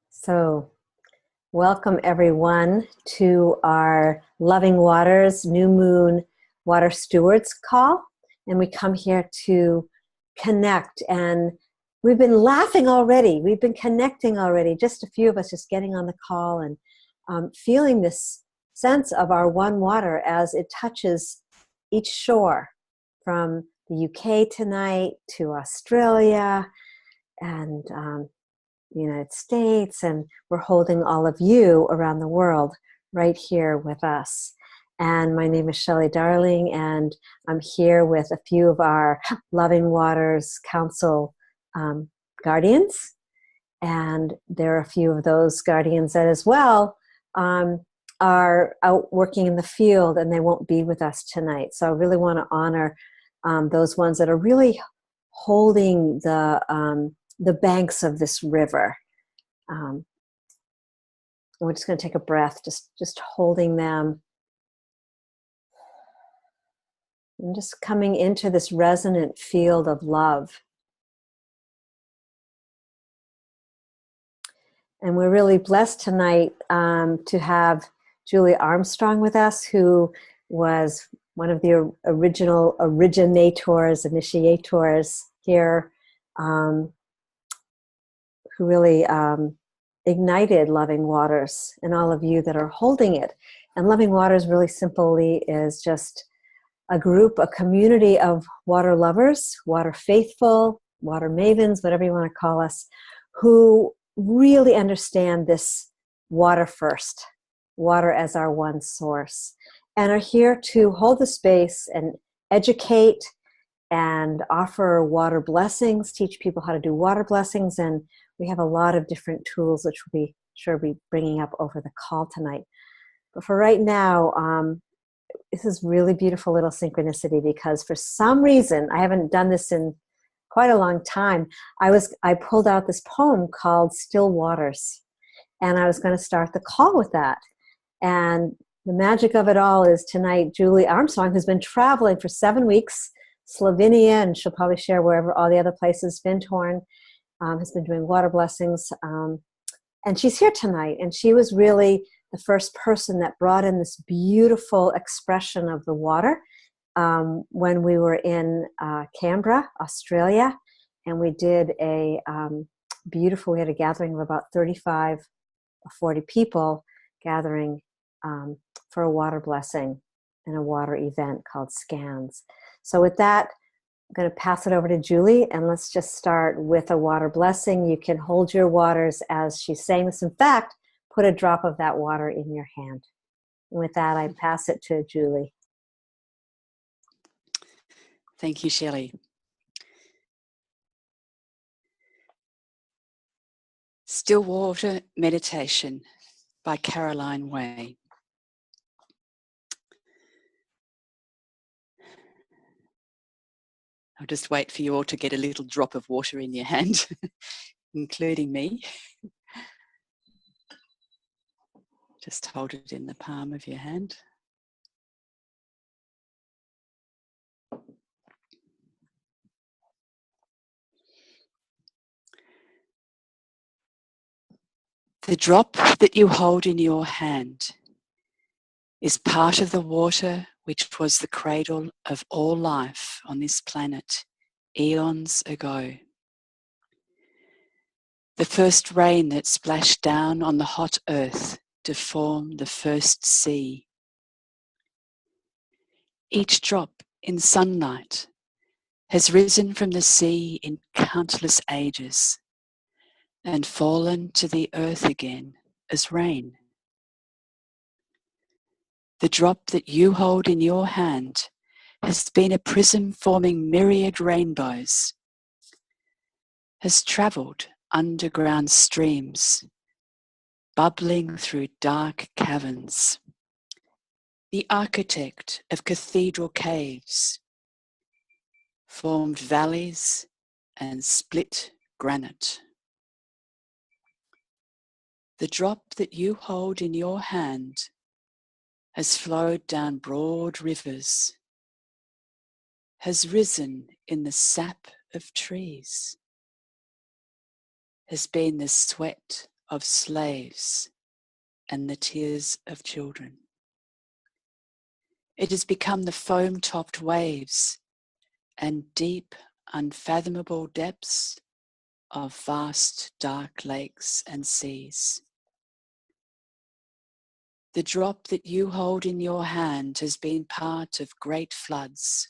So, welcome everyone to our Loving Waters New Moon Water Stewards call. And we come here to connect. And we've been laughing already. We've been connecting already. Just a few of us just getting on the call and feeling this sense of our one water as it touches each shore, from the UK tonight to Australia and the United States, and we're holding all of you around the world right here with us. And my name is Shelly Darling, and I'm here with a few of our Loving Waters Council guardians. And there are a few of those guardians that as well are out working in the field, and they won't be with us tonight. So I really want to honor those ones that are really holding the banks of this river. We're just going to take a breath, just holding them. And just coming into this resonant field of love. And we're really blessed tonight to have Julie Armstrong with us, who was one of the original initiators here, who really ignited Loving Waters, and all of you that are holding it. And Loving Waters really simply is just a group, a community of water lovers, water faithful, water mavens, whatever you want to call us, who really understand this water first, water as our one source, and are here to hold the space and educate and offer water blessings, teach people how to do water blessings. And we have a lot of different tools, which we'll be sure be bringing up over the call tonight. But for right now, this is really beautiful little synchronicity, because for some reason, I haven't done this in quite a long time. I pulled out this poem called Still Waters, and I was going to start the call with that. And the magic of it all is tonight, Julie Armstrong, who's been traveling for 7 weeks, Slovenia, and she'll probably share wherever all the other places, Vintorn, has been doing water blessings. And she's here tonight, and she was really the first person that brought in this beautiful expression of the water when we were in Canberra, Australia, and we did we had a gathering of about 35 or 40 people gathering for a water blessing and a water event called Scans. So with that, I'm going to pass it over to Julie, and let's just start with a water blessing. You can hold your waters as she's saying this. In fact, put a drop of that water in your hand. And with that, I pass it to Julie. Thank you, Shelley. Stillwater Meditation by Caroline Way. I'll just wait for you all to get a little drop of water in your hand, including me. Just hold it in the palm of your hand. The drop that you hold in your hand is part of the water which was the cradle of all life on this planet eons ago. The first rain that splashed down on the hot earth to form the first sea. Each drop in sunlight has risen from the sea in countless ages and fallen to the earth again as rain. The drop that you hold in your hand has been a prism forming myriad rainbows, has travelled underground streams, bubbling through dark caverns, the architect of cathedral caves, formed valleys and split granite. The drop that you hold in your hand has flowed down broad rivers, has risen in the sap of trees, has been the sweat of slaves and the tears of children. It has become the foam-topped waves and deep, unfathomable depths of vast, dark lakes and seas. The drop that you hold in your hand has been part of great floods.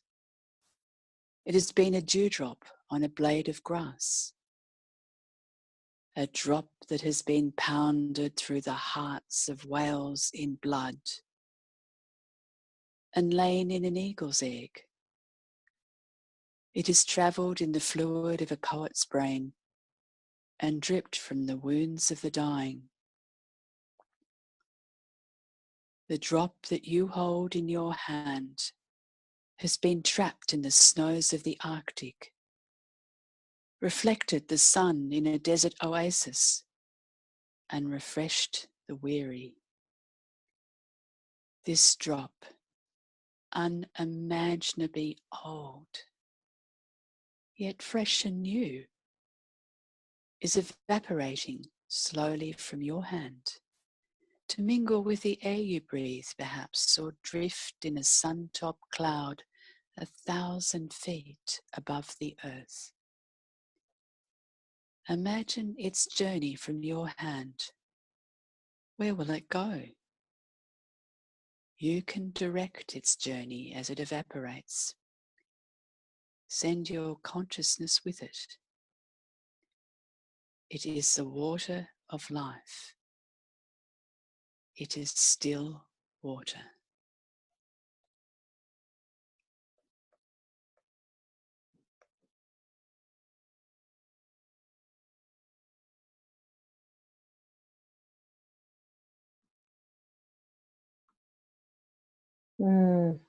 It has been a dewdrop on a blade of grass, a drop that has been pounded through the hearts of whales in blood and lain in an eagle's egg. It has travelled in the fluid of a poet's brain and dripped from the wounds of the dying. The drop that you hold in your hand has been trapped in the snows of the Arctic, reflected the sun in a desert oasis, and refreshed the weary. This drop, unimaginably old, yet fresh and new, is evaporating slowly from your hand to mingle with the air you breathe, perhaps, or drift in a sun-topped cloud 1,000 feet above the earth. Imagine its journey from your hand. Where will it go? You can direct its journey as it evaporates. Send your consciousness with it. It is the water of life. It is still water. Mm.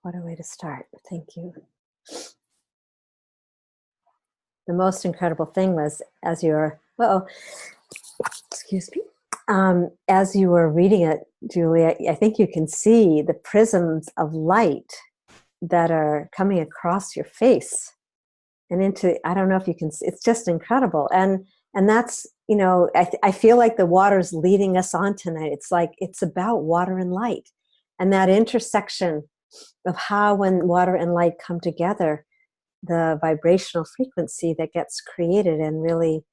What a way to start. Thank you. The most incredible thing was, as you're, excuse me, as you were reading it, Julie, I think you can see the prisms of light that are coming across your face and into, I don't know if you can see, it's just incredible. And that's, you know, I feel like the water's leading us on tonight. It's like, it's about water and light, and that intersection of how when water and light come together, the vibrational frequency that gets created, and really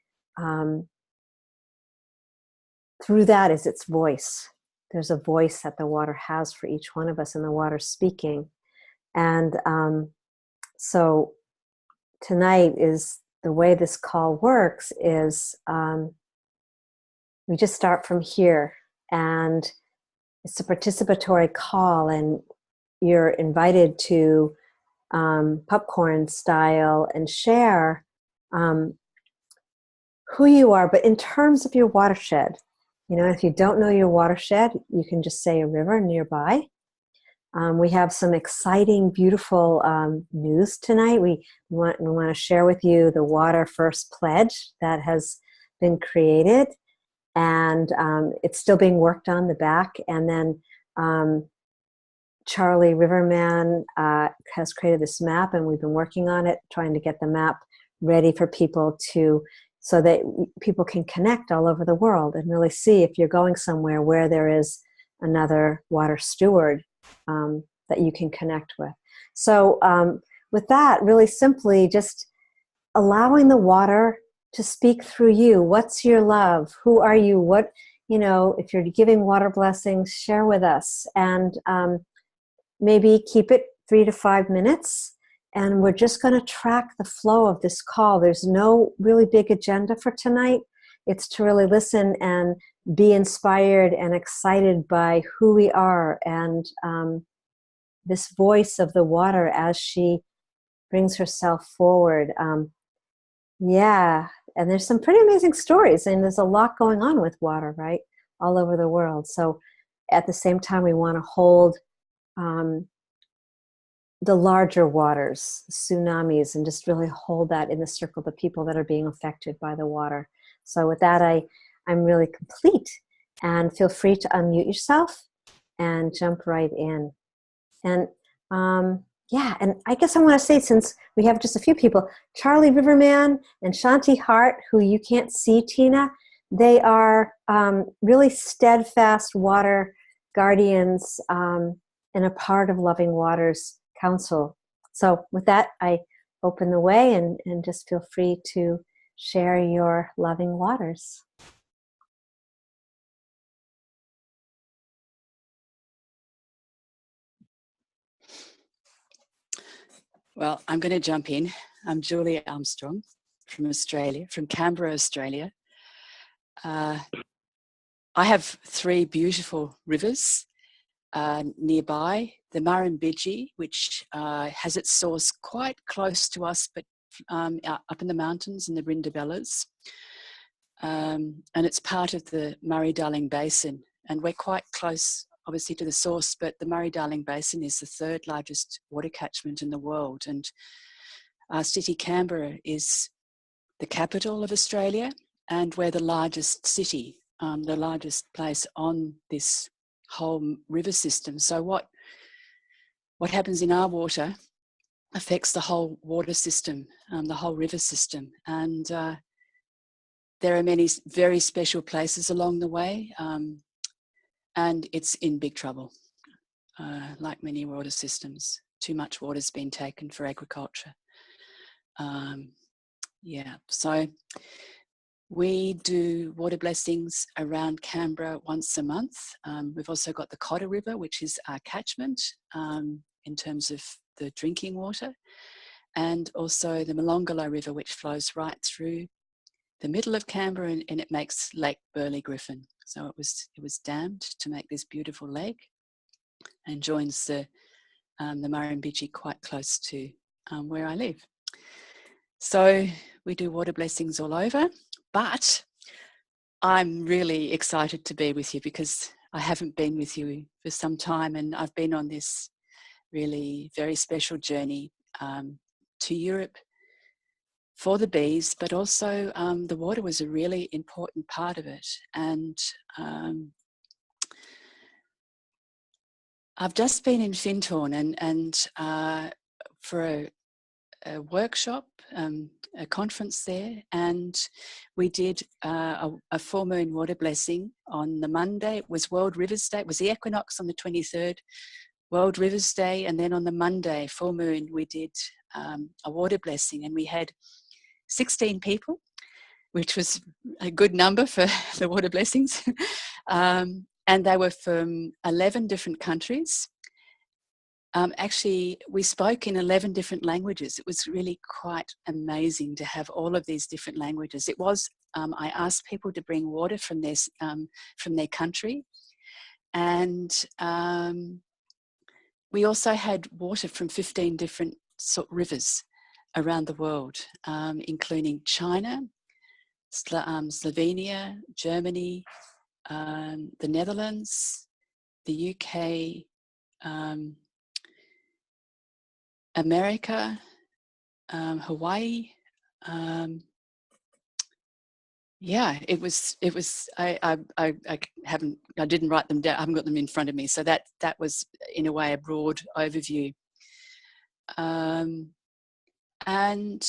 through that is its voice. There's a voice that the water has for each one of us, and the water's speaking. And so tonight is the way this call works is we just start from here, and it's a participatory call, and you're invited to popcorn style and share who you are, but in terms of your watershed. You know, if you don't know your watershed, you can just say a river nearby. We have some exciting, beautiful news tonight. We want to share with you the Water First Pledge that has been created, and it's still being worked on the back. And then Charlie Riverman has created this map, and we've been working on it, trying to get the map ready for people to, so that people can connect all over the world and really see if you're going somewhere where there is another water steward that you can connect with. So with that, really simply just allowing the water to speak through you. What's your love? Who are you? What, you know, if you're giving water blessings, share with us. And maybe keep it 3 to 5 minutes. And we're just going to track the flow of this call. There's no really big agenda for tonight. It's to really listen and be inspired and excited by who we are, and this voice of the water as she brings herself forward. Yeah, and there's some pretty amazing stories, and there's a lot going on with water, right, all over the world. So at the same time, we want to hold the larger waters, tsunamis, and just really hold that in the circle of the people that are being affected by the water. So with that, I'm really complete, and feel free to unmute yourself and jump right in. And yeah, and I guess I want to say, since we have just a few people, Charlie Riverman and Shanti Hart, who you can't see, Tina, they are really steadfast water guardians and a part of Loving Waters Council. So with that, I open the way and just feel free to share your loving waters. Well, I'm going to jump in. I'm Julia Armstrong from Australia, from Canberra, Australia. I have 3 beautiful rivers nearby. The Murrumbidgee, which has its source quite close to us, but up in the mountains in the Brindabellas. And it's part of the Murray-Darling Basin. And we're quite close, obviously, to the source, but the Murray-Darling Basin is the 3rd largest water catchment in the world. And our city, Canberra, is the capital of Australia, and we're the largest city, the largest place on this whole river system. So what happens in our water affects the whole water system, the whole river system. And there are many very special places along the way, and it's in big trouble, like many water systems. Too much water's been taken for agriculture. Yeah, so we do water blessings around Canberra once a month. We've also got the Cotter River, which is our catchment in terms of the drinking water, and also the Molonglo River, which flows right through the middle of Canberra, and it makes Lake Burley Griffin. So it was dammed to make this beautiful lake, and joins the Murrumbidgee quite close to where I live. So we do water blessings all over, but I'm really excited to be with you because I haven't been with you for some time, and I've been on this really very special journey to Europe for the bees, but also the water was a really important part of it. And I've just been in Findhorn and for a workshop, a conference there, and we did a full moon water blessing on the Monday. It was World Rivers Day. It was the equinox on the 23rd, World Rivers Day, and then on the Monday, full moon, we did a water blessing, and we had 16 people, which was a good number for the water blessings. And they were from 11 different countries. Actually, we spoke in 11 different languages. It was really quite amazing to have all of these different languages. It was, I asked people to bring water from their country. And we also had water from 15 different rivers around the world, including China, Slovenia, Germany, the Netherlands, the UK, America, Hawaii. Yeah, it was. I didn't write them down. I haven't got them in front of me. So that was in a way a broad overview. And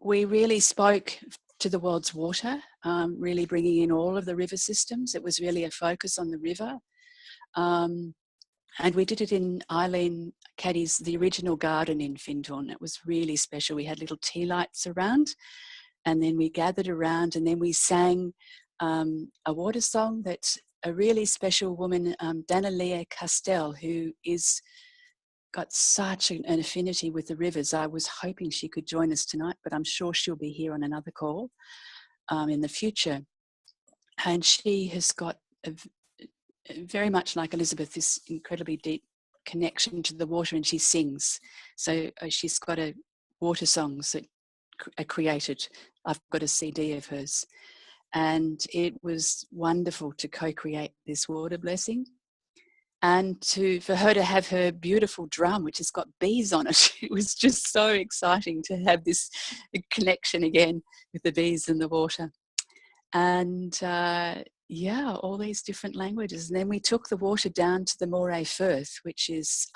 we really spoke to the world's water, really bringing in all of the river systems. It was really a focus on the river. And we did it in Eileen Caddy's, the original garden in Findhorn. It was really special. We had little tea lights around, and then we gathered around, and then we sang a water song that a really special woman, Danalia Castell, who is got such an affinity with the rivers. I was hoping she could join us tonight, but I'm sure she'll be here on another call in the future. And she has got very much like Elizabeth, this incredibly deep connection to the water, and she sings. So she's got water songs that are created. I've got a CD of hers, and it was wonderful to co-create this water blessing, and for her to have her beautiful drum, which has got bees on it. It was just so exciting to have this connection again with the bees and the water. And yeah, all these different languages. And then we took the water down to the Moray Firth, which is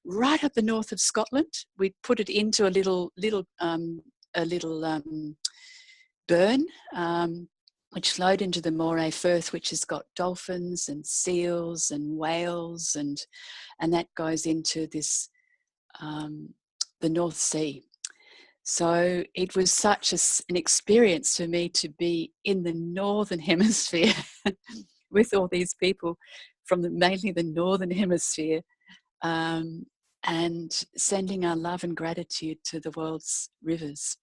right up the north of Scotland. We put it into a little burn, which flowed into the Moray Firth, which has got dolphins and seals and whales, and that goes into this the North Sea. So it was such an experience for me to be in the Northern Hemisphere with all these people from mainly the Northern Hemisphere, and sending our love and gratitude to the world's rivers.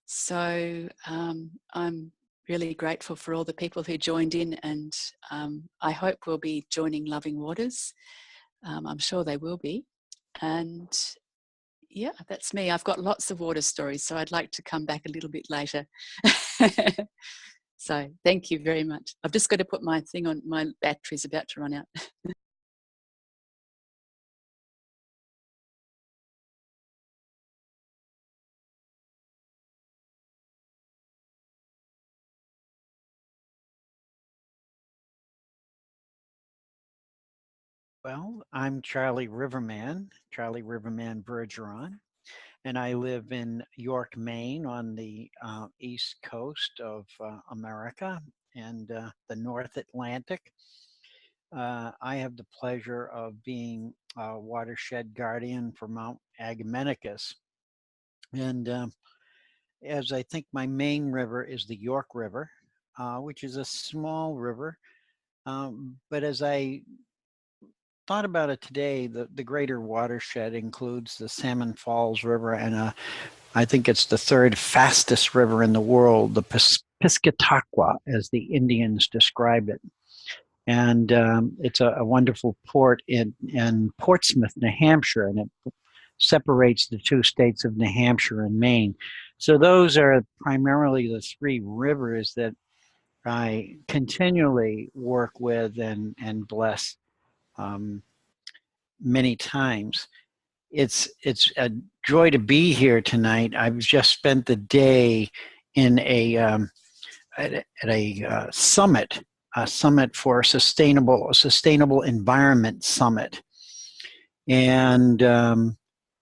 So I'm really grateful for all the people who joined in, and I hope we'll be joining Loving Waters. I'm sure they will be. And yeah, that's me. I've got lots of water stories, so I'd like to come back a little bit later. So thank you very much. I've just got to put my thing on. My battery's about to run out. Well, I'm Charlie Riverman Bergeron, and I live in York, Maine, on the east coast of America and the North Atlantic. I have the pleasure of being a watershed guardian for Mount Agamenticus. And as I think my main river is the York River, which is a small river. But as I thought about it today, the greater watershed includes the Salmon Falls River, and I think it's the third fastest river in the world, the Piscataqua, as the Indians describe it. And it's a wonderful port in Portsmouth, New Hampshire, and it separates the two states of New Hampshire and Maine. So those are primarily the three rivers that I continually work with and bless many times. It's a joy to be here tonight. I've just spent the day in at a summit, for a sustainable environment summit, and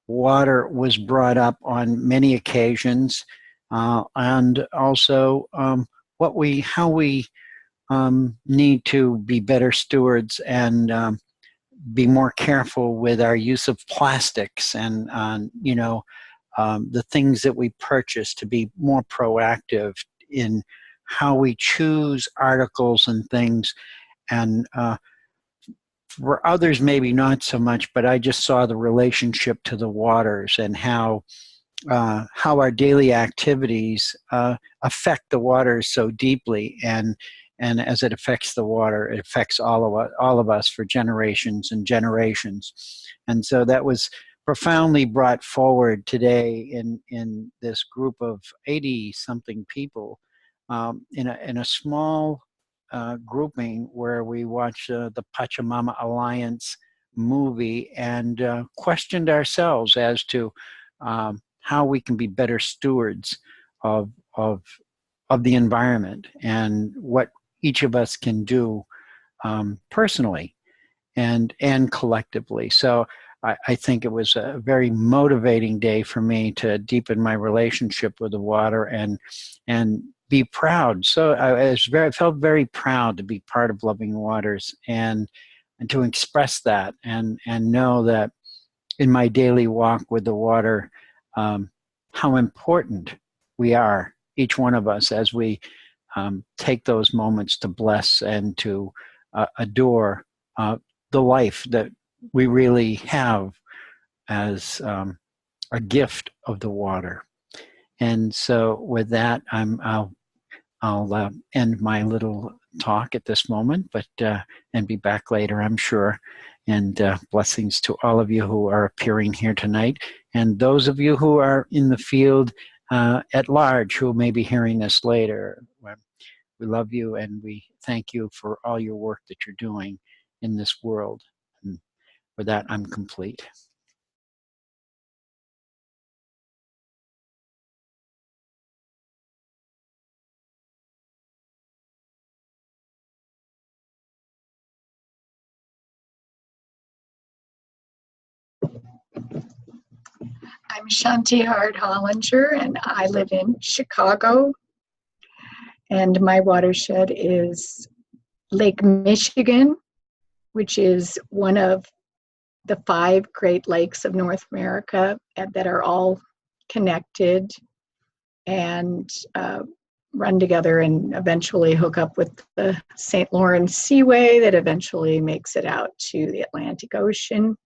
water was brought up on many occasions, and also how we need to be better stewards and be more careful with our use of plastics and the things that we purchase, to be more proactive in how we choose articles and things. And for others, maybe not so much, but I just saw the relationship to the waters and how our daily activities affect the waters so deeply, and as it affects the water, it affects all of us for generations and generations. And so that was profoundly brought forward today in this group of 80 something people, in a small grouping where we watched the Pachamama Alliance movie and questioned ourselves as to how we can be better stewards of the environment, and what each of us can do personally and collectively. So I think it was a very motivating day for me to deepen my relationship with the water and be proud. So I felt very proud to be part of Loving Waters, and to express that and know that in my daily walk with the water, how important we are, each one of us, as we take those moments to bless and to adore the life that we really have as a gift of the water. And so with that, I'll end my little talk at this moment, but and be back later, I'm sure. And blessings to all of you who are appearing here tonight, and those of you who are in the field at large who may be hearing this later. We love you, and we thank you for all your work that you're doing in this world. And with that, I'm complete. I'm Shanti Hart Hollinger, and I live in Chicago. And my watershed is Lake Michigan, which is one of the 5 Great Lakes of North America that are all connected and run together and eventually hook up with the St. Lawrence Seaway that eventually makes it out to the Atlantic Ocean.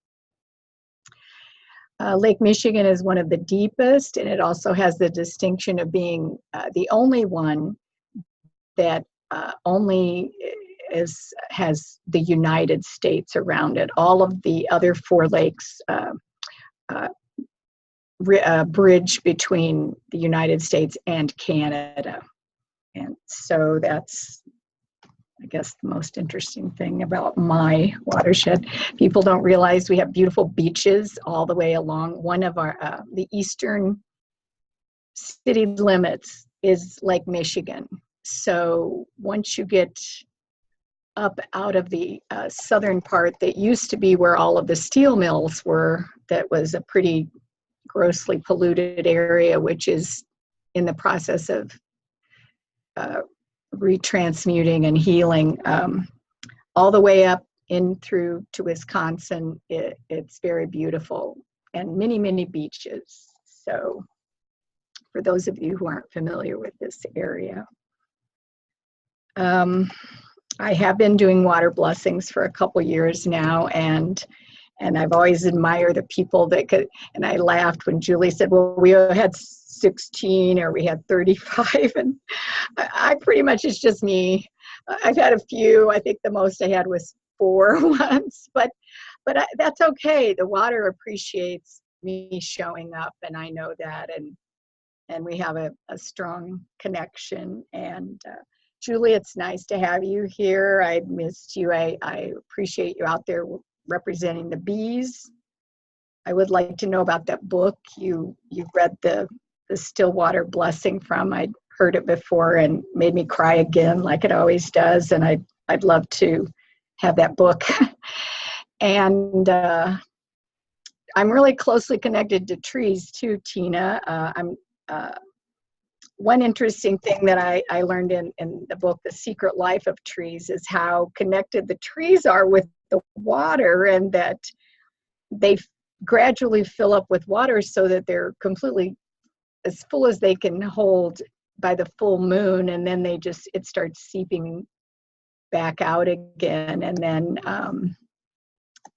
Lake Michigan is one of the deepest, and it also has the distinction of being the only one that only has the United States around it. All of the other 4 lakes bridge between the United States and Canada. And so that's, I guess, the most interesting thing about my watershed. People don't realize we have beautiful beaches all the way along. One of our, the eastern city limits is Lake Michigan. So once you get up out of the southern part that used to be where all of the steel mills were, that was a pretty grossly polluted area, which is in the process of retransmuting and healing, all the way up in through to Wisconsin. It's very beautiful, and many, many beaches. So for those of you who aren't familiar with this area, I have been doing water blessings for a couple years now, and I've always admired the people that could, and I laughed when Julie said, well, we had 16 or we had 35, and I pretty much, it's just me. I've had a few. I think the most I had was 4 once, but that's okay. The water appreciates me showing up, and I know that, and we have a strong connection. And Julie, it's nice to have you here. I missed you. I appreciate you out there representing the bees. I would like to know about that book you read, the Stillwater blessing from. I'd heard it before and made me cry again, like it always does. And I'd love to have that book. And I'm really closely connected to trees too, Tina. One interesting thing that I learned in the book, The Secret Life of Trees, is how connected the trees are with the water, and that they gradually fill up with water so that they're completely as full as they can hold by the full moon, and then it starts seeping back out again. And then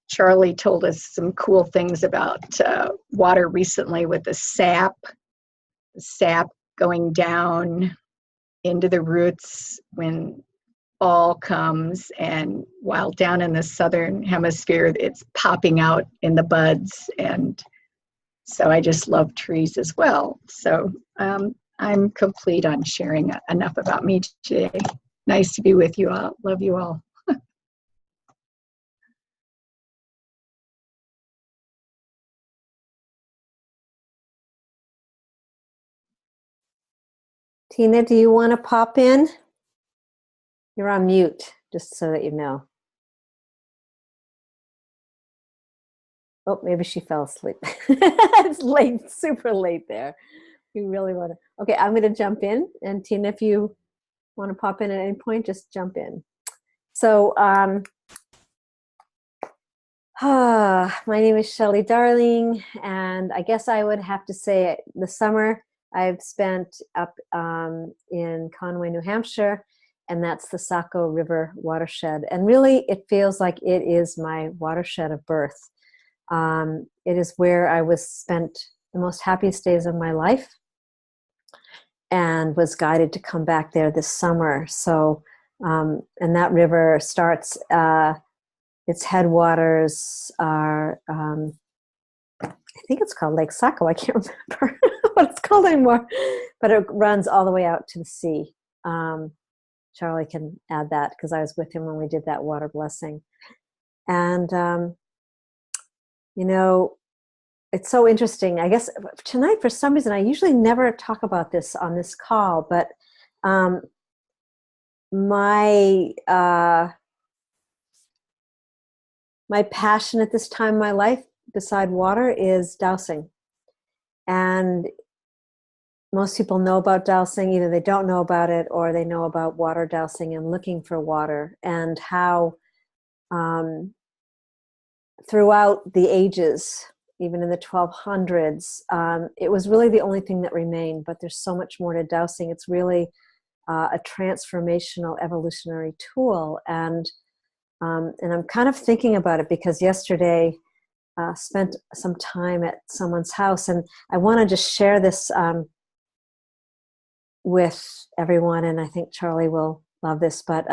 Charlie told us some cool things about water recently, with the sap going down into the roots when fall comes, and while down in the southern hemisphere it's popping out in the buds. And so I just love trees as well. So I'm complete on sharing enough about me today. Nice to be with you all. Love you all. Tina, do you want to pop in? You're on mute, just so that you know. Oh, maybe she fell asleep. It's late, super late there. You really want to. Okay, I'm going to jump in. And Tina, if you want to pop in at any point, just jump in. So my name is Shelly Darling, and I guess I would have to say the summer I've spent up in Conway, New Hampshire, and that's the Saco River watershed. And really, it feels like it is my watershed of birth. It is where I was spent the most happiest days of my life, and was guided to come back there this summer. So, and that river starts, its headwaters are, I think it's called Lake Saco. I can't remember what it's called anymore, but it runs all the way out to the sea. Charlie can add that, because I was with him when we did that water blessing. And, you know, it's so interesting. I guess tonight, for some reason, I usually never talk about this on this call, but my passion at this time in my life beside water is dowsing. And most people know about dowsing. Either they don't know about it or they know about water dowsing and looking for water, and how throughout the ages, even in the 1200s, it was really the only thing that remained. But there's so much more to dowsing. It's really a transformational evolutionary tool. And I'm kind of thinking about it because yesterday spent some time at someone's house, and I want to just share this with everyone, and I think Charlie will love this. But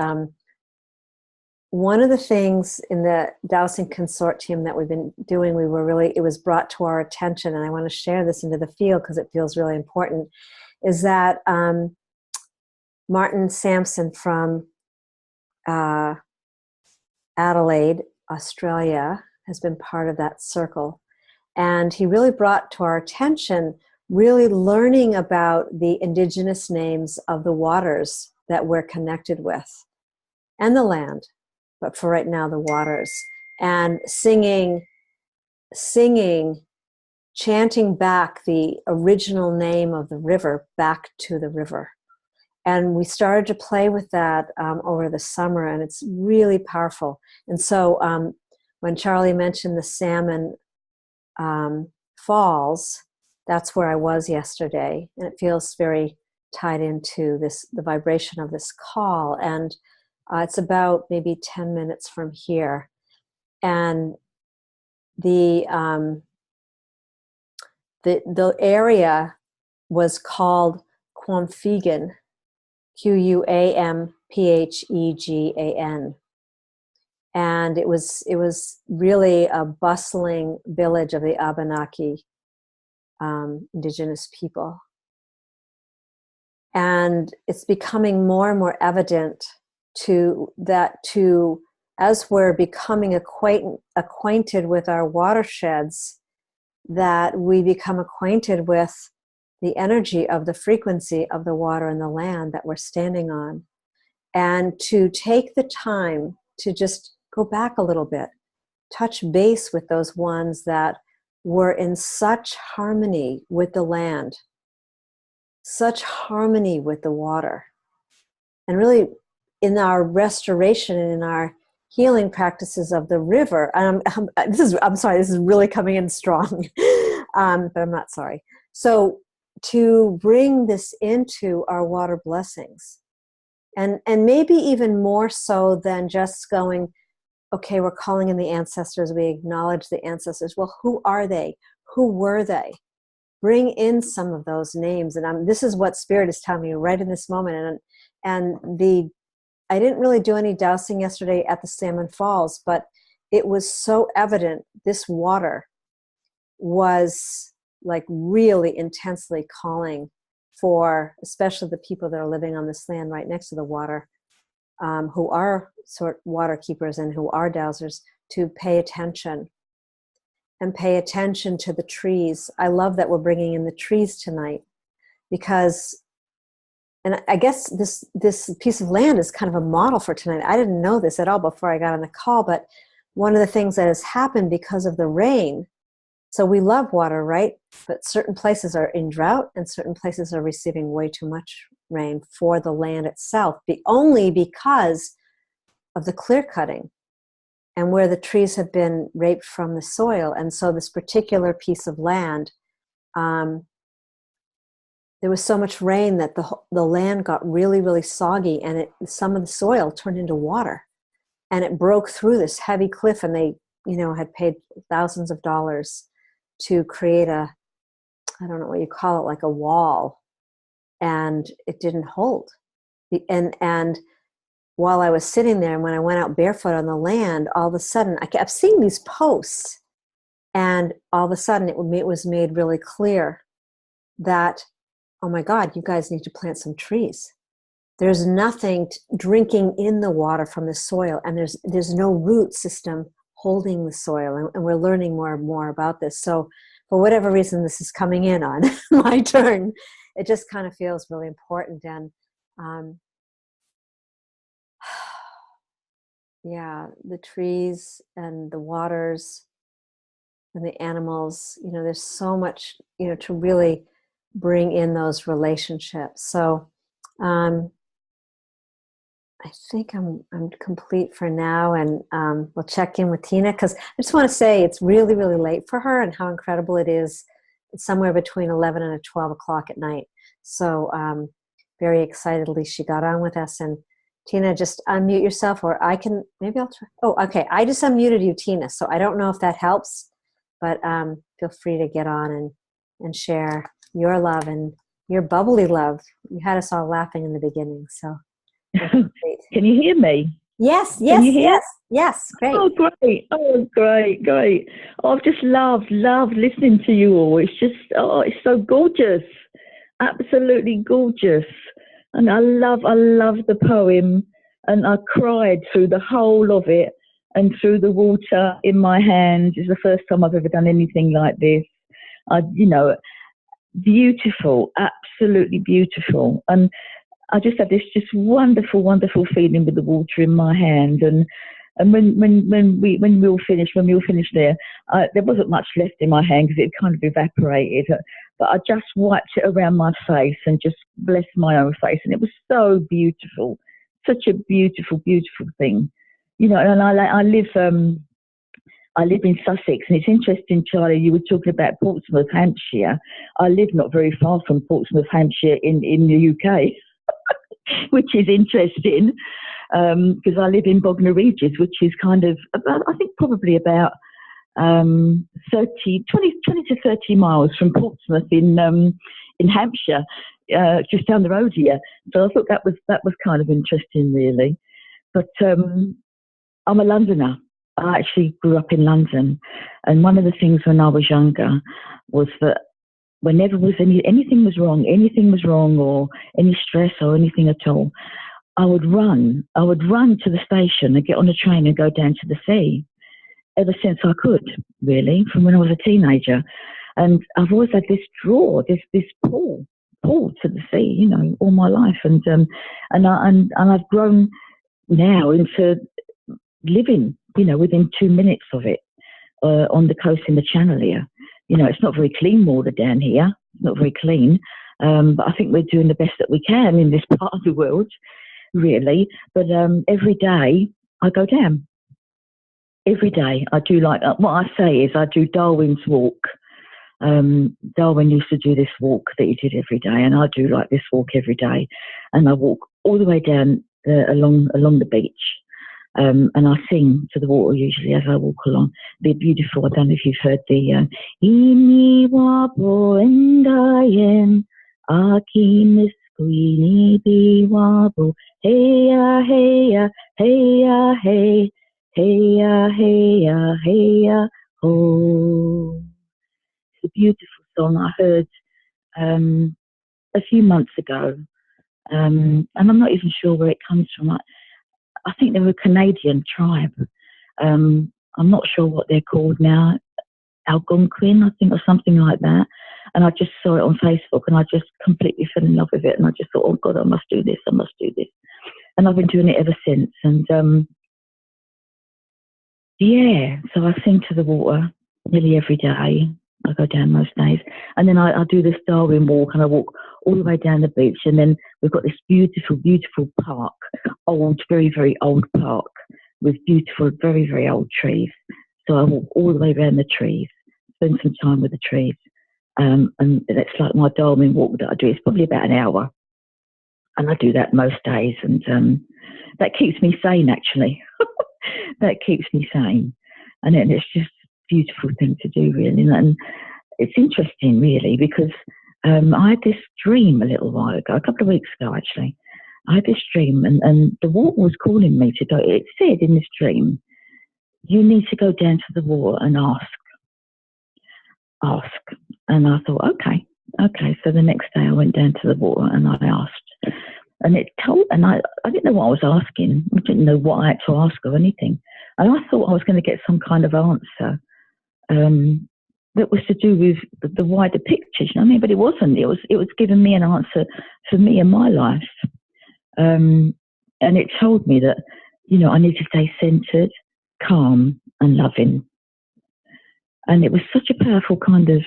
one of the things in the dowsing consortium that we've been doing, it was brought to our attention, and I want to share this into the field because it feels really important, is that Martin Sampson from Adelaide, Australia, has been part of that circle. And he really brought to our attention really learning about the indigenous names of the waters that we're connected with and the land, but for right now, the waters. And singing, chanting back the original name of the river back to the river. And we started to play with that over the summer, and it's really powerful. And so when Charlie mentioned the Salmon Falls, that's where I was yesterday, and it feels very tied into the vibration of this call. And it's about maybe 10 minutes from here. And the area was called Quamphegan, Quamphegan. And it was really a bustling village of the Abenaki indigenous people. And it's becoming more and more evident as we're becoming acquainted with our watersheds, that we become acquainted with the energy of the frequency of the water and the land that we're standing on. And to take the time to just go back a little bit, touch base with those ones that were in such harmony with the land, such harmony with the water. And really, in our restoration and in our healing practices of the river, I'm sorry, this is really coming in strong, but I'm not sorry. So to bring this into our water blessings, and maybe even more so than just going, okay, we're calling in the ancestors, we acknowledge the ancestors. Well, who are they? Who were they? Bring in some of those names. And this is what Spirit is telling me right in this moment. And I didn't really do any dowsing yesterday at the Salmon Falls, but it was so evident this water was like really intensely calling for, especially the people that are living on this land right next to the water, who are water keepers and who are dowsers, to pay attention and pay attention to the trees. I love that we're bringing in the trees tonight, because, and I guess this piece of land is kind of a model for tonight. I didn't know this at all before I got on the call, but one of the things that has happened because of the rain, so we love water, right? But certain places are in drought and certain places are receiving way too much rain for the land itself, only because of the clear cutting and where the trees have been raped from the soil. And so this particular piece of land, there was so much rain that the land got really, really soggy, and some of the soil turned into water, and it broke through this heavy cliff, and they, had paid thousands of dollars to create I don't know what you call it, like a wall, and it didn't hold. And while I was sitting there, and when I went out barefoot on the land, all of a sudden I kept seeing these posts, and all of a sudden it was made really clear that, oh my God, you guys need to plant some trees. There's nothing drinking in the water from the soil, and there's no root system holding the soil, and we're learning more and more about this. So for whatever reason this is coming in on my turn, it just kind of feels really important. And yeah, the trees and the waters and the animals. You know, there's so much, you know, to really bring in those relationships. So I think I'm complete for now, and we'll check in with Tina, because I just want to say it's really, really late for her, and how incredible it is. It's somewhere between 11 and 12 o'clock at night. So very excitedly she got on with us. And Tina, just unmute yourself, or I can, maybe I'll try. Oh, okay. I just unmuted you, Tina. So I don't know if that helps, but feel free to get on and share your love and your bubbly love. You had us all laughing in the beginning. So can you hear me? Yes, great. Oh, great. Oh, great. Oh, I've just loved listening to you all. It's just, it's so gorgeous. Absolutely gorgeous. And I love the poem, and I cried through the whole of it and through the water in my hand. It's the first time I've ever done anything like this. Beautiful, absolutely beautiful. And I just had this just wonderful feeling with the water in my hand. And when we all finished there, there wasn't much left in my hand because it kind of evaporated. But I just wiped it around my face and just blessed my own face, and it was so beautiful, such a beautiful thing, you know. And I live in Sussex, and it's interesting, Charlie. You were talking about Portsmouth, Hampshire. I live not very far from Portsmouth, Hampshire, in the UK. Which is interesting, because I live in Bognor Regis, which is kind of about, I think probably about 20 to 30 miles from Portsmouth in Hampshire, just down the road here. So I thought that was kind of interesting, really. But I'm a Londoner. I actually grew up in London, and one of the things when I was younger was that whenever was anything was wrong, or any stress or anything at all, I would run to the station and get on a train and go down to the sea. Ever since I could, really, from when I was a teenager. And I've always had this draw, this pull to the sea, you know, all my life. And I've grown now into living, you know, within 2 minutes of it, on the coast in the Channel here. You know, it's not very clean water down here. It's not very clean. But I think we're doing the best that we can in this part of the world, really. But every day I go down. Every day I do, like, what I say is I do Darwin's walk. Darwin used to do this walk that he did every day, and I do like this walk every day. And I walk all the way down along the beach. And I sing to the water usually as I walk along. They're beautiful. I don't know if you've heard the Ini wabo endayen Aki misqueenie be wabo Heya heya heya hey Heya heya heya ho. It's a beautiful song I heard a few months ago, and I'm not even sure where it comes from. I think they were a Canadian tribe. I'm not sure what they're called now, Algonquin, I think, or something like that. And I just saw it on Facebook, and I just completely fell in love with it. And I just thought, oh God, I must do this. And I've been doing it ever since. And so I sing to the water nearly every day. I go down most days. And then I do this Darwin walk, and I walk all the way down the beach. And then we've got this beautiful, beautiful park, old, very, very old park with beautiful, very, very old trees. So I walk all the way around the trees, spend some time with the trees. And that's like my Darwin walk that I do. It's probably about an hour. And I do that most days. And that keeps me sane, actually. That keeps me sane. And it's just a beautiful thing to do, really. And it's interesting, really, because I had this dream a little while ago, a couple of weeks ago, actually. I had this dream, and the water was calling me to go. It said in this dream, you need to go down to the water and ask. And I thought, okay. So the next day I went down to the water and I asked. And I didn't know what I was asking. I didn't know what I had to ask or anything. And I thought I was going to get some kind of answer that was to do with the wider picture, you know what I mean? But it wasn't. It was giving me an answer for me and my life. And it told me that, you know, I need to stay centered, calm and loving. And it was such a powerful kind of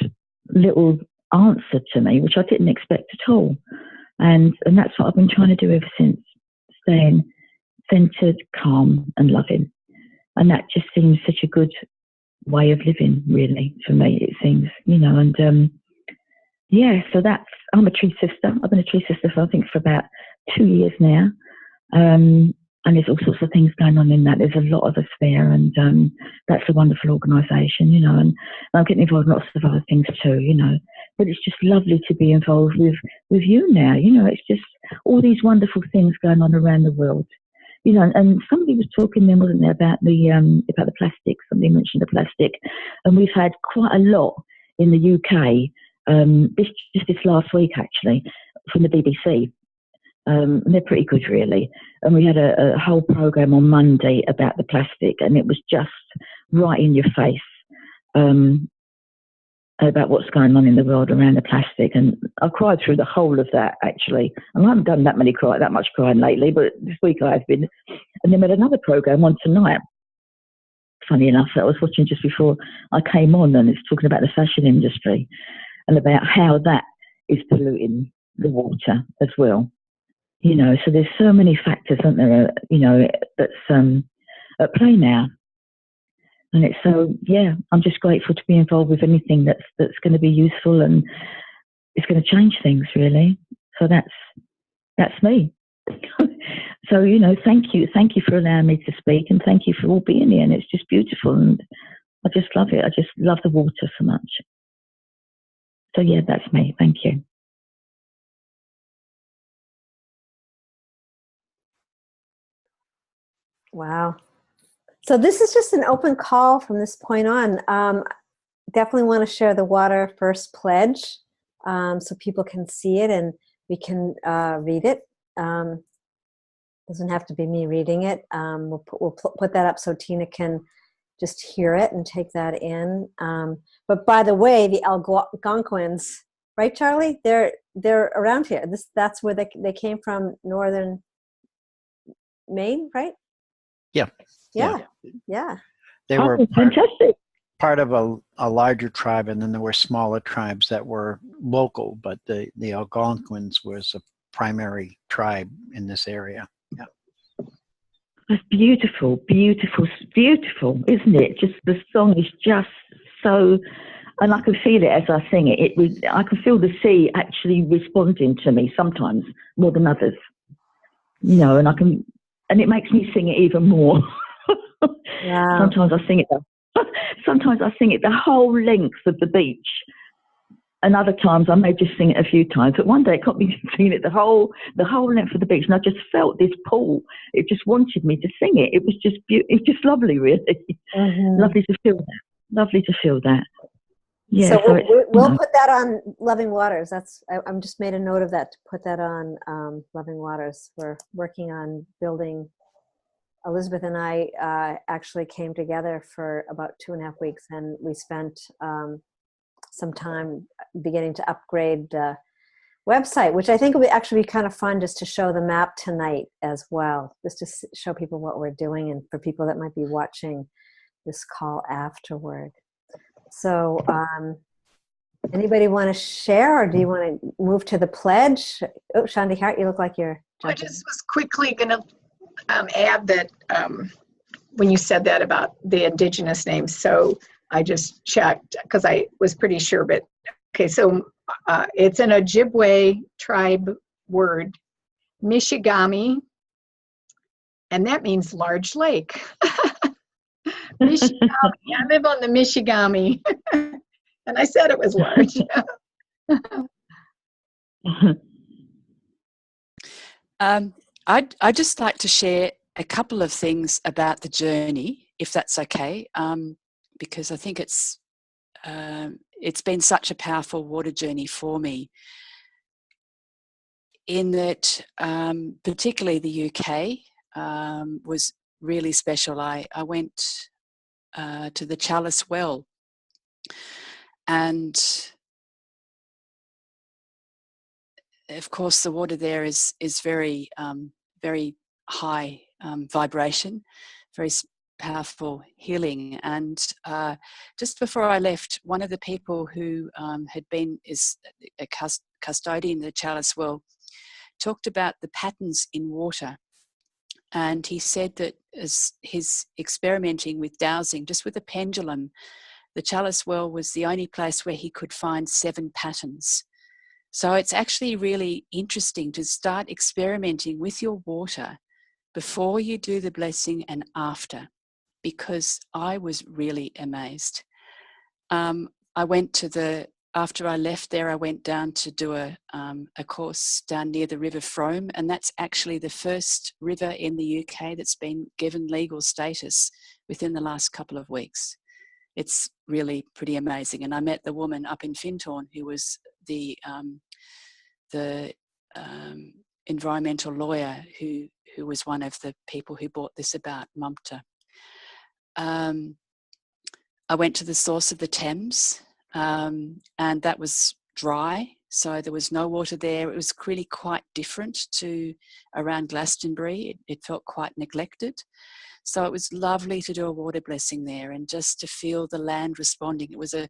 little answer to me, which I didn't expect at all. And that's what I've been trying to do ever since, staying centered, calm and loving. And that just seems such a good way of living, really, for me, it seems, you know. And yeah, so I'm a tree sister. I've been a tree sister for, I think, for about 2 years now. And there's all sorts of things going on in that. There's a lot of us there, and that's a wonderful organisation, you know. And I'm getting involved in lots of other things too, you know. But it's just lovely to be involved with you now, you know. It's just all these wonderful things going on around the world, you know. And somebody was talking then, wasn't there, about the plastic. Somebody mentioned the plastic, and we've had quite a lot in the UK. This last week actually, from the BBC. And they're pretty good, really. And we had a whole program on Monday about the plastic, and it was just right in your face about what's going on in the world around the plastic. And I cried through the whole of that, actually. And I haven't done that much crying lately, but this week I have been. And then we had another program on tonight, funny enough, that I was watching just before I came on, and it's talking about the fashion industry and about how that is polluting the water as well. You know, so there's so many factors, aren't there, you know, that's at play now. And it's so, yeah, I'm just grateful to be involved with anything that's going to be useful and it's going to change things, really. So that's me. So, you know, thank you for allowing me to speak, and thank you for all being here. And it's just beautiful, and I just love it. I just love the water so much. So, yeah, that's me. Thank you. Wow. So this is just an open call from this point on. Definitely want to share the Water First Pledge so people can see it and we can read it. Doesn't have to be me reading it. We'll put that up so Tina can just hear it and take that in. But by the way, the Algonquins, right, Charlie? They're around here. That's where they came from, northern Maine, right? Yeah. They were fantastic. Part of a larger tribe, and then there were smaller tribes that were local, but the Algonquins was a primary tribe in this area. Yeah. That's beautiful, beautiful, beautiful, isn't it? Just the song is just so, and I can feel it as I sing it. I can feel the sea actually responding to me sometimes more than others, you know, and it makes me sing it even more. Wow. Sometimes I sing it the whole length of the beach, and other times I may just sing it a few times. But one day it got me singing it the whole length of the beach, and I just felt this pull. It just wanted me to sing it. It was just it's just lovely, really. Mm-hmm. Lovely to feel that. Lovely to feel that. Yeah. So we'll put that on Loving Waters. I'm just made a note of that, to put that on Loving Waters. We're working on building. Elizabeth and I actually came together for about 2.5 weeks, and we spent some time beginning to upgrade the website, which I think would actually be kind of fun just to show the map tonight as well, just to show people what we're doing, and for people that might be watching this call afterward. So anybody want to share, or do you want to move to the pledge? Oh, Shanti Hart, you look like you're jumping. I just was quickly going to add that when you said that about the indigenous names, so I just checked because I was pretty sure, but okay, so it's an Ojibwe tribe word, Michigami, and that means large lake. Michigami. I live on the Michigami, and I said it was large. I'd just like to share a couple of things about the journey, if that's okay, because I think it's been such a powerful water journey for me, in that particularly the UK was really special. I went to the Chalice Well, and of course the water there is very very high vibration, very powerful healing. And just before I left, one of the people who is a custodian of the Chalice Well talked about the patterns in water. And he said that as his experimenting with dowsing, just with a pendulum, the Chalice Well was the only place where he could find 7 patterns. So it's actually really interesting to start experimenting with your water before you do the blessing and after, because I was really amazed. After I left there, I went down to do a course down near the River Frome, and that's actually the first river in the UK that's been given legal status within the last couple of weeks. It's really pretty amazing. And I met the woman up in Fintorn who was the environmental lawyer who was one of the people who brought this about, Mumta. I went to the source of the Thames, and that was dry, so there was no water there. It was really quite different to around Glastonbury. It felt quite neglected. So it was lovely to do a water blessing there and just to feel the land responding. It was a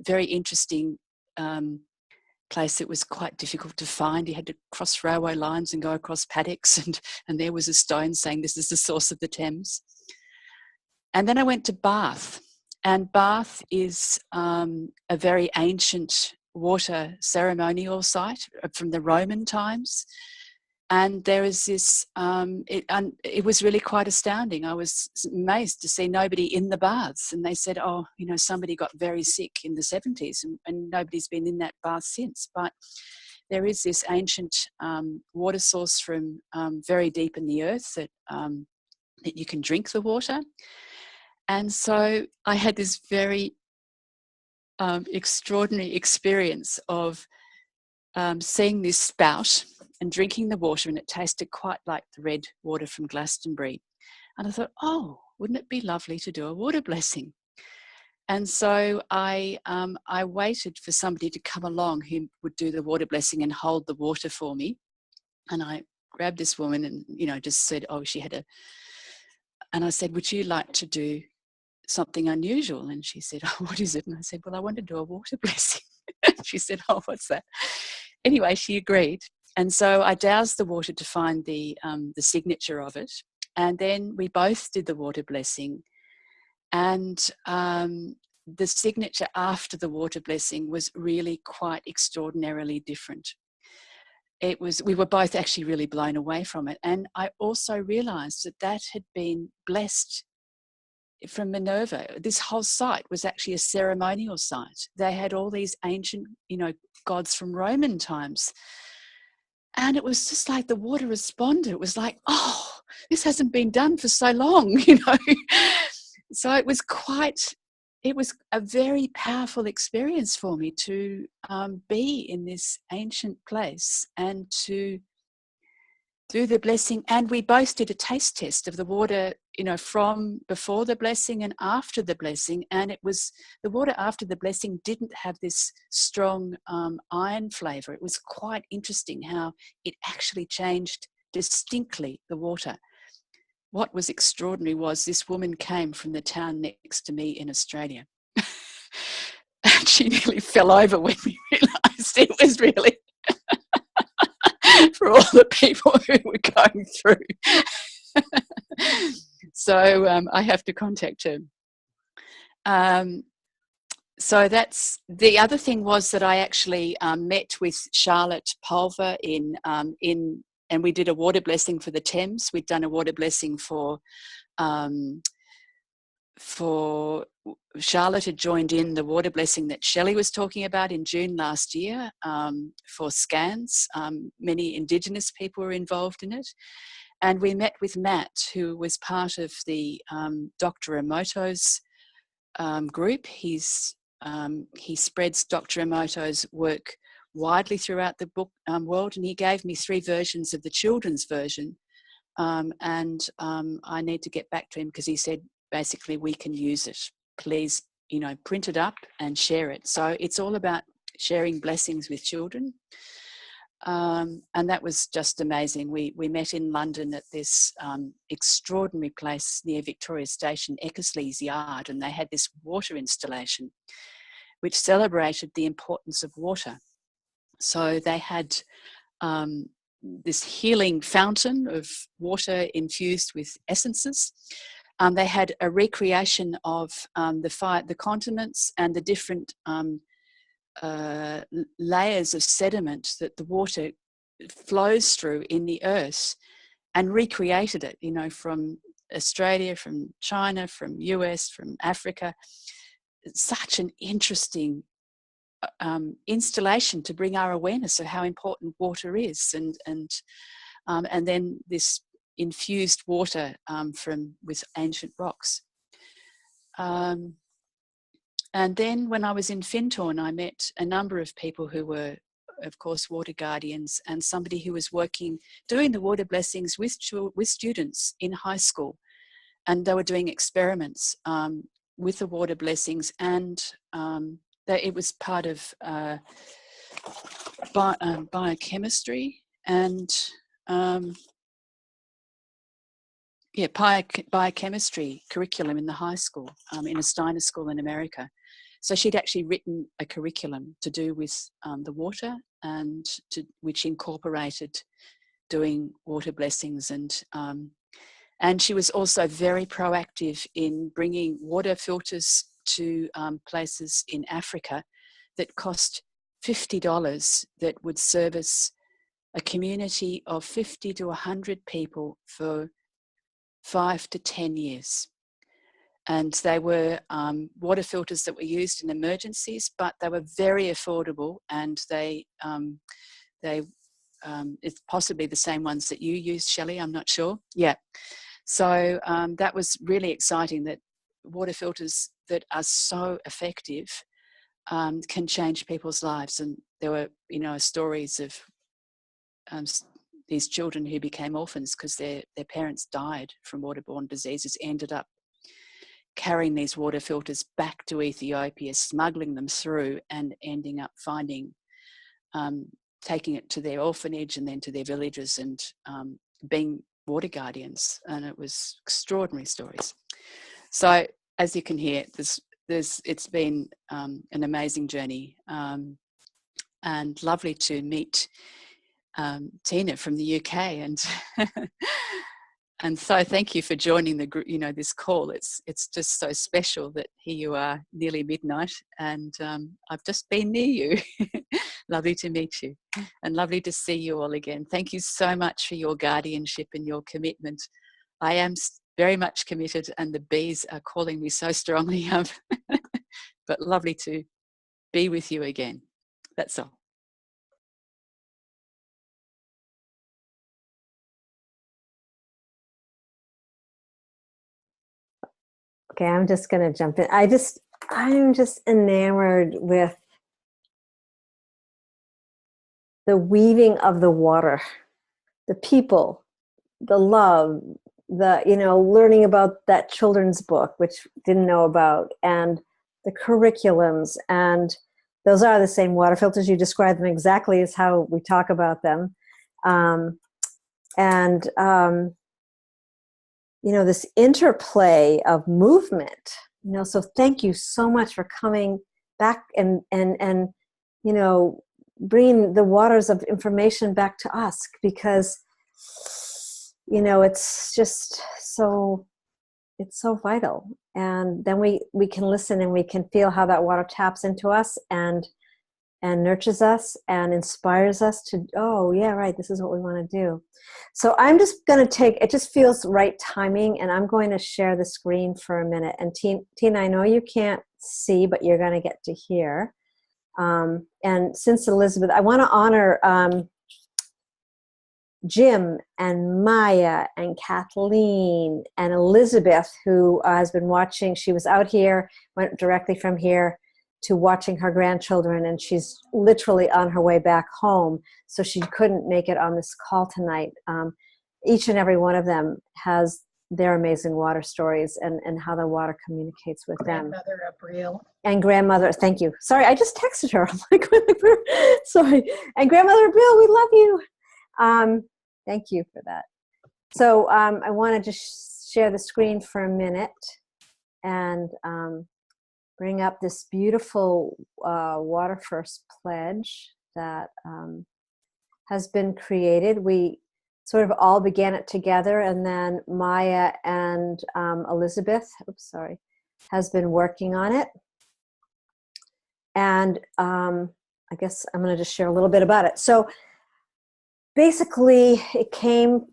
very interesting place that was quite difficult to find. You had to cross railway lines and go across paddocks, and there was a stone saying this is the source of the Thames. And then I went to Bath, and Bath is a very ancient water ceremonial site from the Roman times. And there is this, it was really quite astounding. I was amazed to see nobody in the baths. And they said, oh, somebody got very sick in the 70s and nobody's been in that bath since. But there is this ancient water source from very deep in the earth that you can drink the water. And so I had this very extraordinary experience of seeing this spout and drinking the water, and it tasted quite like the red water from Glastonbury. And I thought, oh, wouldn't it be lovely to do a water blessing? And so I waited for somebody to come along who would do the water blessing and hold the water for me. And I grabbed this woman and, just said, oh, she had and I said, would you like to do something unusual? And she said, oh, what is it? And I said, well, I want to do a water blessing. She said, oh, what's that? Anyway, she agreed. And so I doused the water to find the signature of it. And then we both did the water blessing. And the signature after the water blessing was really quite extraordinarily different. We were both actually really blown away from it. And I also realized that had been blessed from Minerva. This whole site was actually a ceremonial site. They had all these ancient, gods from Roman times. And it was just like the water responded. It was like, oh, this hasn't been done for so long, So it was a very powerful experience for me to be in this ancient place and to do the blessing. And we both did a taste test of the water, from before the blessing and after the blessing. And it was the water after the blessing didn't have this strong iron flavour. It was quite interesting how it actually changed distinctly the water. What was extraordinary was this woman came from the town next to me in Australia. And she nearly fell over when we realised it was really for all the people who were going through. So I have to contact her. So that's the other thing, was that I actually met with Charlotte Pulver and we did a water blessing for the Thames. We'd done a water blessing for Charlotte had joined in the water blessing that Shelley was talking about in June last year for scans. Many Indigenous people were involved in it. And we met with Matt, who was part of the Dr. Emoto's group. He spreads Dr. Emoto's work widely throughout the book world, and he gave me 3 versions of the children's version. And I need to get back to him because he said, basically, we can use it. Please, print it up and share it. So it's all about sharing blessings with children. And that was just amazing. We met in London at this extraordinary place near Victoria Station, Eckersley's Yard, and they had this water installation which celebrated the importance of water. So they had this healing fountain of water infused with essences. They had a recreation of the continents and the different layers of sediment that the water flows through in the earth, and recreated it, from Australia, from China, from US, from Africa. It's such an interesting installation to bring our awareness of how important water is, and then this infused water with ancient rocks. And then when I was in Findhorn, I met a number of people who were, of course, water guardians, and somebody who was doing the water blessings with students in high school. And they were doing experiments with the water blessings, and it was part of biochemistry and biochemistry curriculum in the high school, in a Steiner school in America. So she'd actually written a curriculum to do with the water, which incorporated doing water blessings, and she was also very proactive in bringing water filters to places in Africa that cost $50, that would service a community of 50 to 100 people for 5 to 10 years. And they were water filters that were used in emergencies, but they were very affordable, and it's possibly the same ones that you used, Shelley, I'm not sure. Yeah. So that was really exciting, that water filters that are so effective can change people's lives. And there were, stories of these children who became orphans because their parents died from waterborne diseases, ended up carrying these water filters back to Ethiopia, smuggling them through, and ending up taking it to their orphanage and then to their villages, and being water guardians. And it was extraordinary stories. So as you can hear, it's been an amazing journey, and lovely to meet Tina from the UK, and and so thank you for joining the group. This call. It's just so special that here you are, nearly midnight, and I've just been near you. Lovely to meet you, and lovely to see you all again. Thank you so much for your guardianship and your commitment. I am very much committed, and the bees are calling me so strongly. But lovely to be with you again. That's all. Okay, I'm just going to jump in. I'm just enamored with the weaving of the water, the people, the love, learning about that children's book, which didn't know about, and the curriculums. And those are the same water filters. You describe them exactly as how we talk about them. This interplay of movement, so thank you so much for coming back and bringing the waters of information back to us, because, it's just it's so vital. And then we can listen, and we can feel how that water taps into us and nurtures us and inspires us to, oh yeah, right, this is what we want to do. So I'm just going to it just feels right timing, and I'm going to share the screen for a minute. And Tina, I know you can't see, but you're going to get to hear. And since Elizabeth, I want to honor Jim and Maya and Kathleen and Elizabeth, who has been watching. She was out here, went directly from here to watching her grandchildren, and she's literally on her way back home, so she couldn't make it on this call tonight. Each and every one of them has their amazing water stories and how the water communicates with them. Grandmother Abril. And grandmother, thank you. Sorry, I just texted her. I'm like, sorry. And grandmother Abril, we love you. Thank you for that. So I want to just share the screen for a minute and bring up this beautiful Water First pledge that has been created. We sort of all began it together, and then Maya and Elizabeth, has been working on it. And I guess I'm going to just share a little bit about it. So basically, it came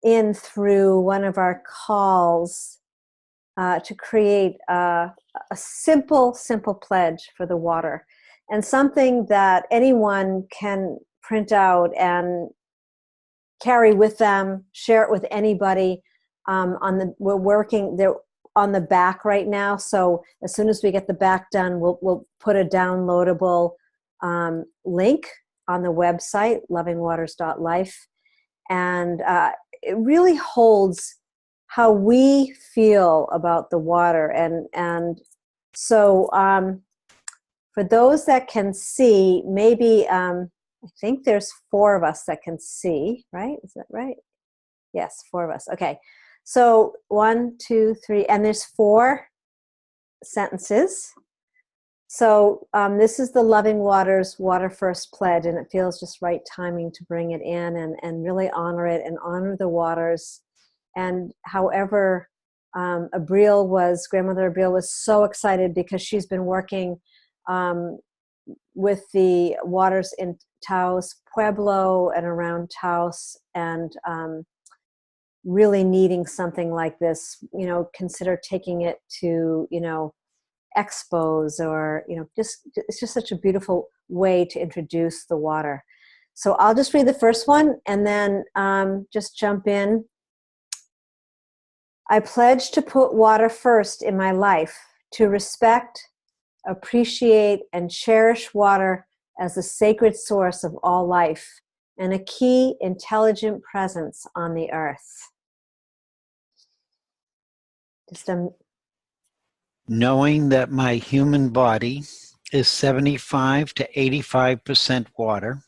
in through one of our calls to create a simple pledge for the water, and something that anyone can print out and carry with them, share it with anybody. We're working there on the back right now, so as soon as we get the back done, we'll put a downloadable link on the website, lovingwaters.life, and it really holds how we feel about the water. And so for those that can see, maybe I think there's 4 of us that can see, right? Is that right? Yes, 4 of us. Okay. So 1, 2, 3, and there's 4 sentences. So this is the Loving Waters Water First Pledge, and it feels just right timing to bring it in and really honor it and honor the waters. And however, Grandmother Abril was so excited because she's been working with the waters in Taos Pueblo and around Taos, and really needing something like this. Consider taking it to, expos, or, it's just such a beautiful way to introduce the water. So I'll just read the first one and then just jump in. I pledge to put water first in my life, to respect, appreciate, and cherish water as the sacred source of all life and a key intelligent presence on the earth. Knowing that my human body is 75 to 85% water,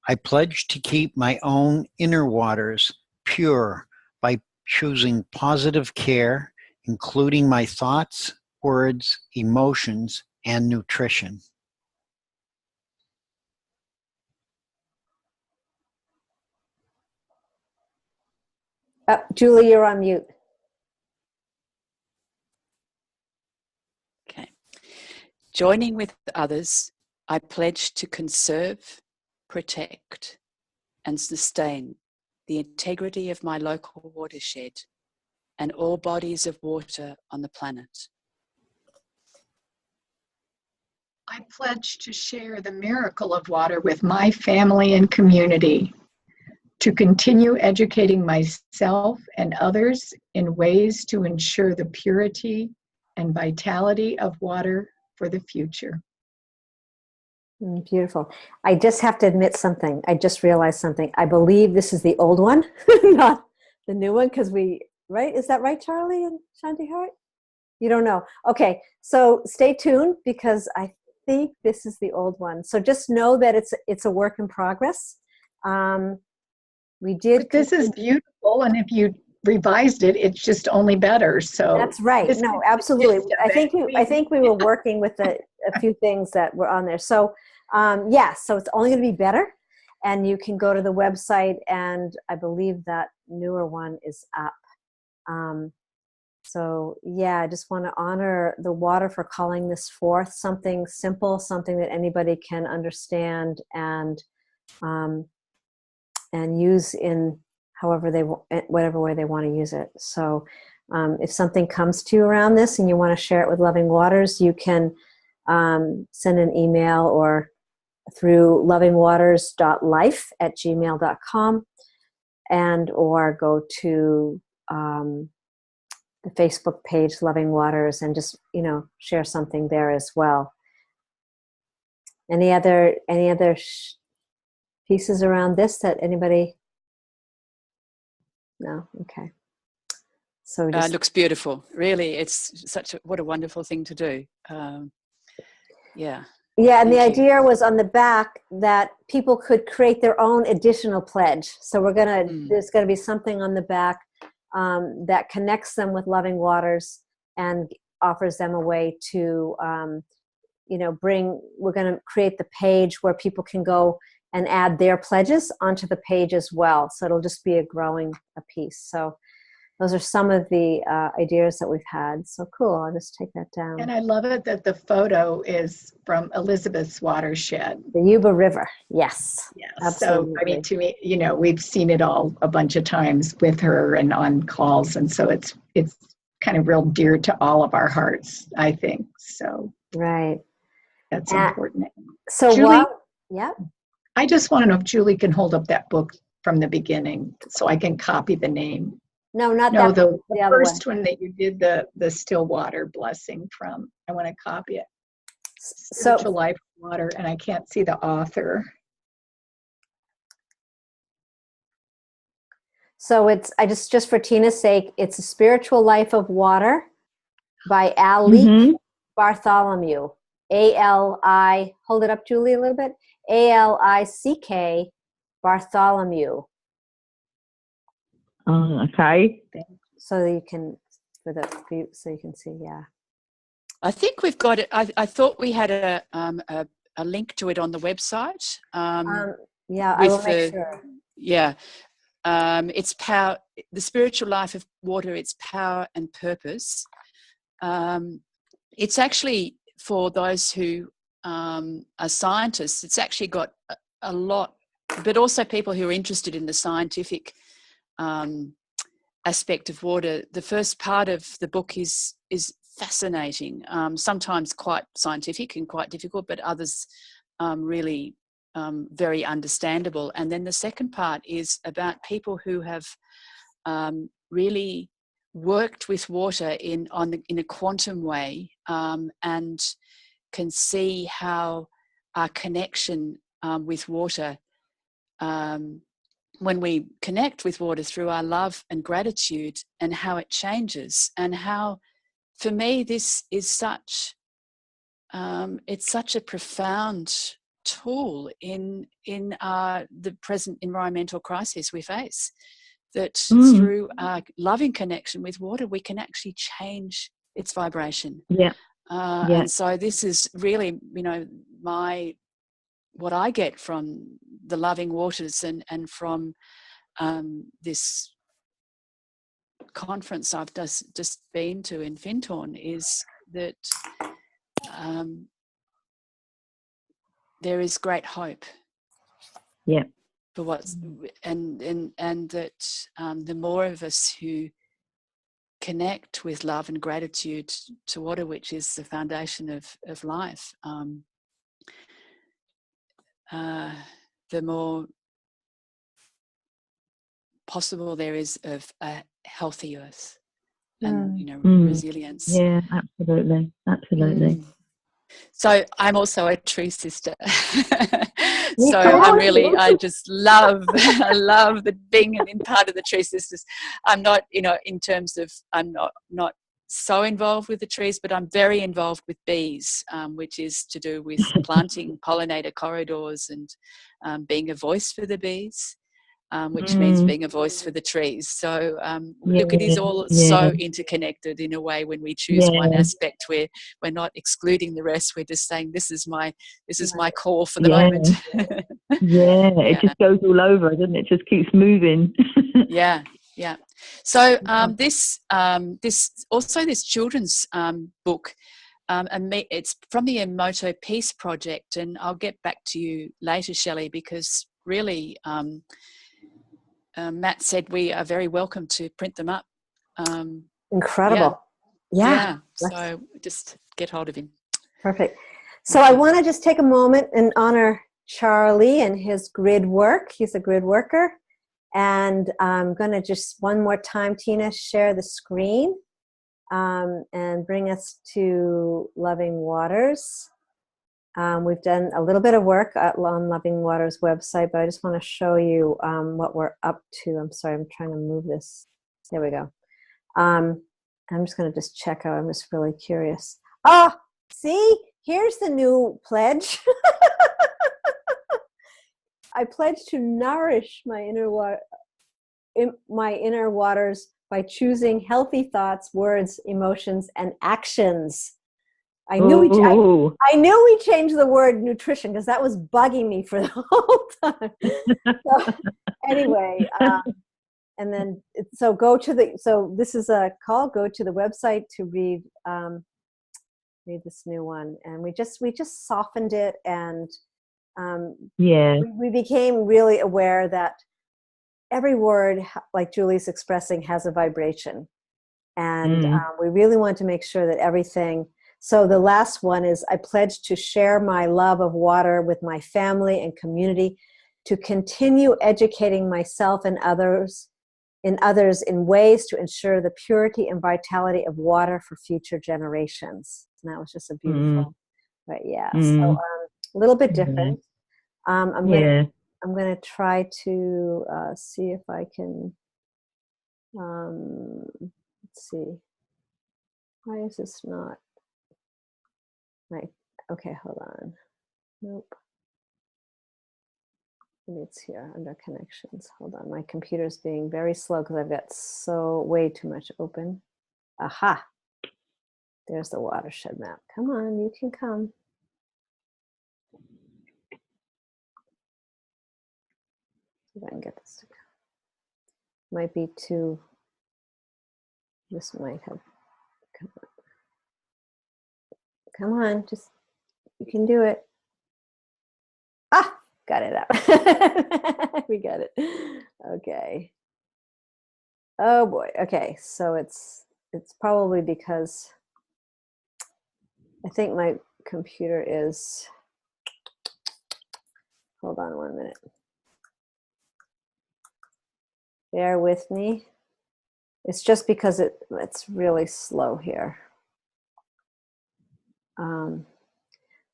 I pledge to keep my own inner waters pure by choosing positive care, including my thoughts, words, emotions, and nutrition. Julie, you're on mute. Okay. Joining with others, I pledge to conserve, protect, and sustain the integrity of my local watershed and all bodies of water on the planet. I pledge to share the miracle of water with my family and community, to continue educating myself and others in ways to ensure the purity and vitality of water for the future. Beautiful. I just have to admit something. I just realized something. I believe this is the old one, not the new one, because right? Is that right, Charlie and Shanti Hart? You don't know. Okay, so stay tuned, because I think this is the old one. So just know that it's a work in progress. But this is beautiful, and if you revised it, it's just only better. So that's right. No, absolutely. I think we were working with a few things that were on there. So so it's only going to be better, and you can go to the website, and I believe that newer one is up. I just want to honor the water for calling this forth, something simple, something that anybody can understand and use in whatever way they want to use it. So if something comes to you around this and you want to share it with Loving Waters, you can send an email or through lovingwaters.life@gmail.com, or go to the Facebook page Loving Waters and just share something there as well. Any other pieces around this that anybody? No? Okay. So It looks beautiful. Really, it's what a wonderful thing to do. Yeah. Yeah, and the Thank you. idea was on the back that people could create their own additional pledge. So there's gonna be something on the back that connects them with Loving Waters and offers them a way to, we're gonna create the page where people can go and add their pledges onto the page as well. So it'll just be a piece. So those are some of the ideas that we've had. So cool, I'll just take that down. And I love it that the photo is from Elizabeth's watershed. The Yuba River, yes. Yeah. Absolutely. So, I mean, to me, we've seen it all a bunch of times with her and on calls. And so it's kind of real dear to all of our hearts, I think. So right. That's important. So Julie, yeah. I just want to know if Julie can hold up that book from the beginning so I can copy the name. No, not No, that the book, the other first one that you did the Stillwater blessing from. I want to copy it. Spiritual Life of Water, and I can't see the author. So it's just for Tina's sake, it's A Spiritual Life of Water by Ali Bartholomew. A-L-I, hold it up, Julie, a little bit. A-L-I-C-K Bartholomew. Okay. So you can see, yeah. I think we've got it. I thought we had a link to it on the website. Yeah, I will make sure. Yeah. It's power, the spiritual life of water, its power and purpose. It's actually for those who are scientists, it's actually got a lot, but also people who are interested in the scientific aspect of water. The first part of the book is fascinating, sometimes quite scientific and quite difficult, but others really very understandable. And then the second part is about people who have really worked with water in a quantum way, and can see how our connection with water, when we connect with water through our love and gratitude, and how it changes, and how, for me, this is such it's such a profound tool in the present environmental crisis we face, that through our loving connection with water, we can actually change its vibration. And so this is really, what I get from the Loving Waters and from this conference I've just been to in Findhorn, is that there is great hope. For what's and that the more of us who connect with love and gratitude to water, which is the foundation of life, the more possible there is of a healthy earth and resilience. Yeah, absolutely. So I'm also a tree sister. So I just love being in part of the Tree Sisters. I'm not, in terms of, I'm not so involved with the trees, but I'm very involved with bees, which is to do with planting pollinator corridors and being a voice for the bees. Which means being a voice for the trees. So look, it is all so interconnected in a way. When we choose one aspect, we're not excluding the rest. We're just saying this is my call for the moment. It just goes all over, doesn't it? Just keeps moving. Yeah. So this children's book, it's from the Emoto Peace Project, and I'll get back to you later, Shelley, because really. Matt said we are very welcome to print them up. Incredible. Yeah. So just get hold of him. Perfect. So I want to just take a moment and honor Charlie and his grid work. He's a grid worker. And I'm going to just one more time, Tina, share the screen and bring us to Loving Waters. We've done a little bit of work on Loving Waters website, but I just want to show you what we're up to. I'm sorry, I'm trying to move this. There we go. I'm just going to just check out. I'm just really curious. Oh, see, here's the new pledge. I pledge to nourish my inner waters by choosing healthy thoughts, words, emotions, and actions. I knew we changed the word nutrition because that was bugging me for the whole time. So, anyway, and then so this is a call. Go to the website to read this new one, and we just softened it, and we became really aware that every word, like Julie's expressing, has a vibration, and we really want to make sure that everything. So the last one is, I pledge to share my love of water with my family and community, to continue educating myself and others in ways to ensure the purity and vitality of water for future generations. And that was just a beautiful, but yeah. So a little bit different. I'm going to try to see if I can. Let's see. Why is this not? Right. Okay, hold on. Nope. Maybe it's here under connections. Hold on. My computer's being very slow because I've got way too much open. Aha. There's the watershed map. Come on, you can come. See if I can get this to go. Might be too. This might have. Come on, just, you can do it. Ah, got it out. We got it. Okay. Oh boy. Okay, so it's probably because I think my computer is. Hold on 1 minute. Bear with me. It's just because it's really slow here.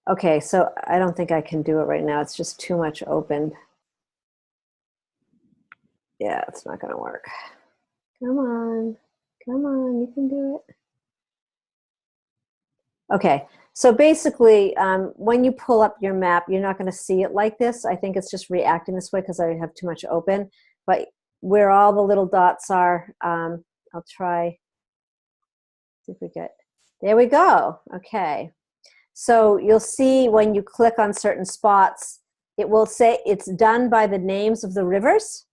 Okay, so I don't think I can do it right now. It's just too much open. Yeah, it's not going to work. Come on, you can do it. Okay, so basically, when you pull up your map, you're not going to see it like this. I think it's just reacting this way because I have too much open. But where all the little dots are, I'll try. See if we get. There we go. Okay. So you'll see when you click on certain spots, it will say it's done by the names of the rivers.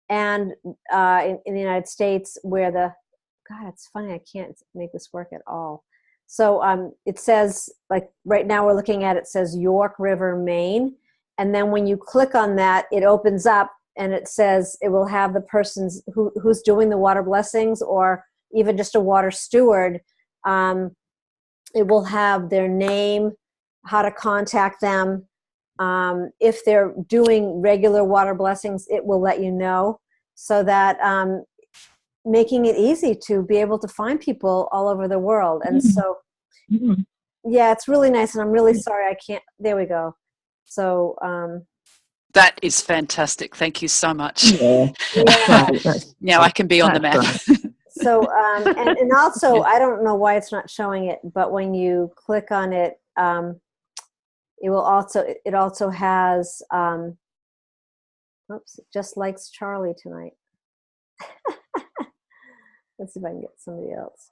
And in the United States, where God, it's funny, I can't make this work at all. So it says, like right now we're looking at it says York River, Maine. And then when you click on that, it opens up and it says it will have the person's who's doing the water blessings, or even just a water steward. It will have their name, how to contact them. If they're doing regular water blessings, it will let you know, so that making it easy to be able to find people all over the world. And so, yeah, it's really nice. And I'm really sorry I can't. There we go. So that is fantastic. Thank you so much. Yeah. Now I can be on the map. Right. So, and also, I don't know why it's not showing it, but when you click on it, it also has, oops, it just likes Charlie tonight. Let's see if I can get somebody else.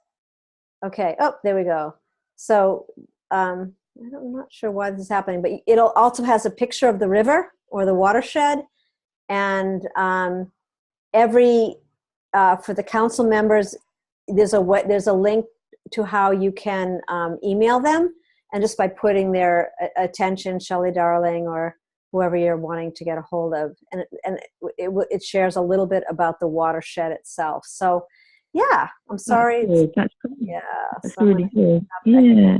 Okay. Oh, there we go. So, I'm not sure why this is happening, but it also has a picture of the river or the watershed, and for the council members, there's a link to how you can email them, and just by putting their attention, Shelly Darling or whoever you're wanting to get a hold of, and it shares a little bit about the watershed itself. So, yeah, I'm sorry. That's good. Yeah, That's so really good. Yeah.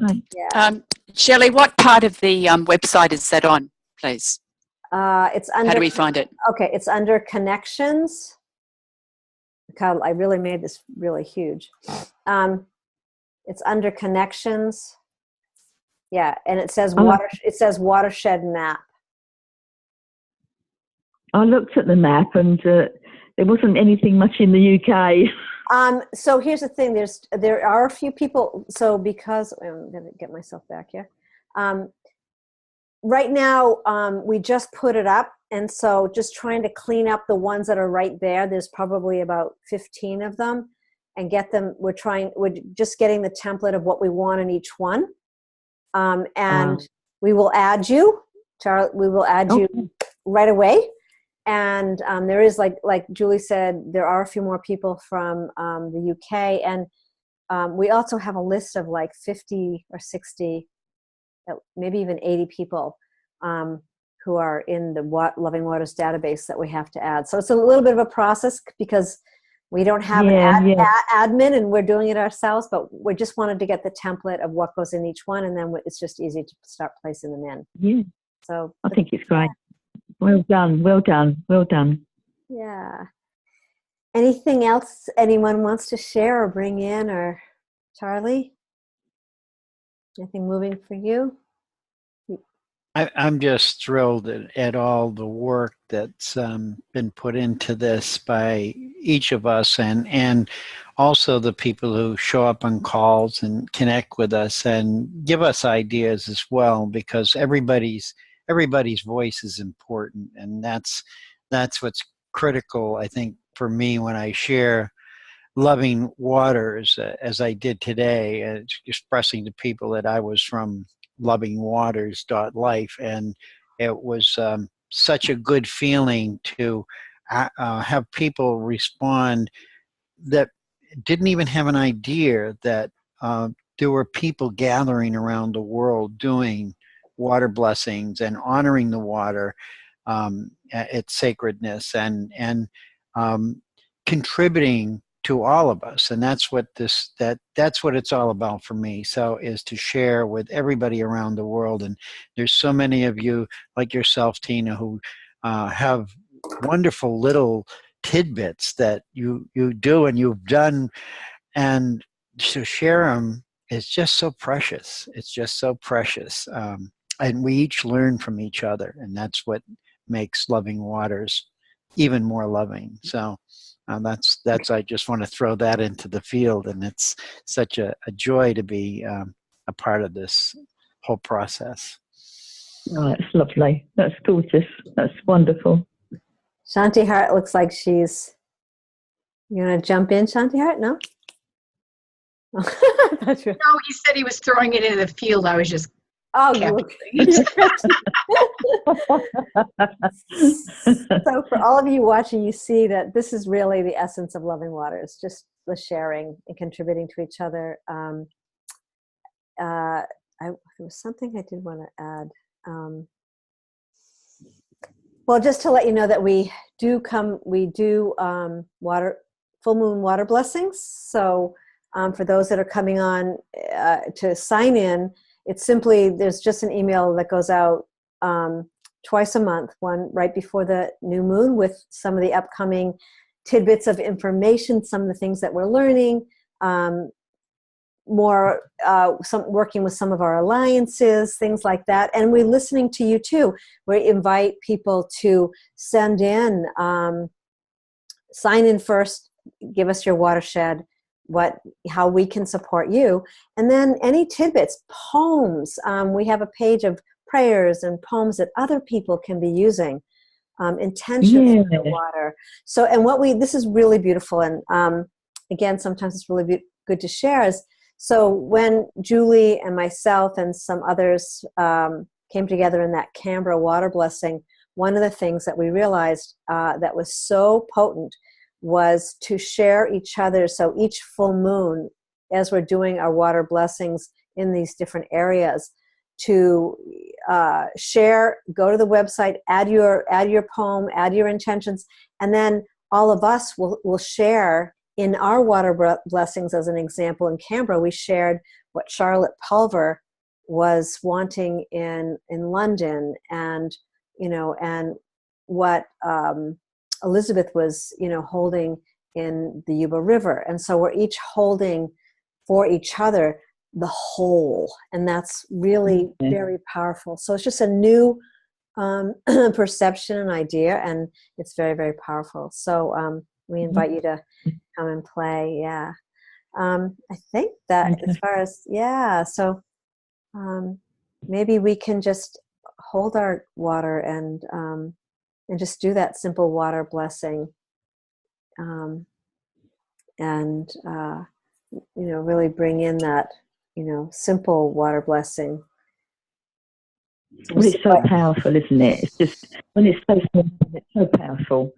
Right. Yeah. Shelley, what part of the website is that on, please? It's under. How do we find it? Okay, it's under connections. God, I really made this really huge. It's under connections. Yeah, and it says It says watershed map. I looked at the map, and there wasn't anything much in the UK. So here's the thing. There are a few people. So because I'm going to get myself back here. Right now, we just put it up. And so just trying to clean up the ones that are right there. There's probably about 15 of them, and get them. We're just getting the template of what we want in each one. And we will add you, Charlie. We will add you right away. And there is, like Julie said, there are a few more people from the UK, and we also have a list of like 50 or 60, maybe even 80 people who are in the Loving Waters database that we have to add. So it's a little bit of a process because we don't have an admin, and we're doing it ourselves, but we just wanted to get the template of what goes in each one, and then it's just easy to start placing them in. Yeah. So I think it's great. Well done, well done, well done. Yeah. Anything else anyone wants to share or bring in, or Charlie? Anything moving for you? I'm just thrilled at all the work that's been put into this by each of us, and also the people who show up on calls and connect with us and give us ideas as well, because everybody's voice is important, and that's what's critical, I think, for me when I share Loving Waters, as I did today, expressing to people that I was from lovingwaters.life, and it was such a good feeling to have people respond that didn't even have an idea that there were people gathering around the world doing water blessings and honoring the water, its sacredness, and contributing to all of us. And that's what that's what it's all about for me. So is to share with everybody around the world. And there's so many of you like yourself, Tina, who have wonderful little tidbits that you do and you've done, and to share them is just so precious. It's just so precious. And we each learn from each other, and that's what makes Loving Waters even more loving. So that's I just want to throw that into the field, and it's such a joy to be a part of this whole process. Oh, that's lovely. That's gorgeous. That's wonderful. Shanti Hart looks like she's... You want to jump in, Shanti Hart? No? No, he said he was throwing it into the field. I was just So for all of you watching, you see that this is really the essence of Loving Waters, just the sharing and contributing to each other. There was something I did want to add. Well, just to let you know that we do full moon water blessings. So for those that are coming on to sign in, it's simply, there's just an email that goes out twice a month, one right before the new moon with some of the upcoming tidbits of information, some of the things that we're learning, working with some of our alliances, things like that. And we're listening to you too. We invite people to send in, sign in first, give us your watershed, how we can support you, and then any tidbits, poems. We have a page of prayers and poems that other people can be using, intentions for the water. So, and this is really beautiful, and again, sometimes it's really good to share. So when Julie and myself and some others came together in that Canberra water blessing, one of the things that we realized that was so potent was to share each other. So each full moon, as we're doing our water blessings in these different areas, to share, go to the website, add your poem, add your intentions, and then all of us will share in our water blessings. As an example, in Canberra, we shared what Charlotte Pulver was wanting in London, and and what Elizabeth was, holding in the Yuba River. And so we're each holding for each other the whole. And that's really very powerful. So it's just a new perception and idea, and it's very, very powerful. So we invite you to come and play. Yeah. I think that as far as, so maybe we can just hold our water and just do that simple water blessing. And really bring in that, simple water blessing. Well, it's so powerful, isn't it? It's just, when it's so simple, it's so powerful,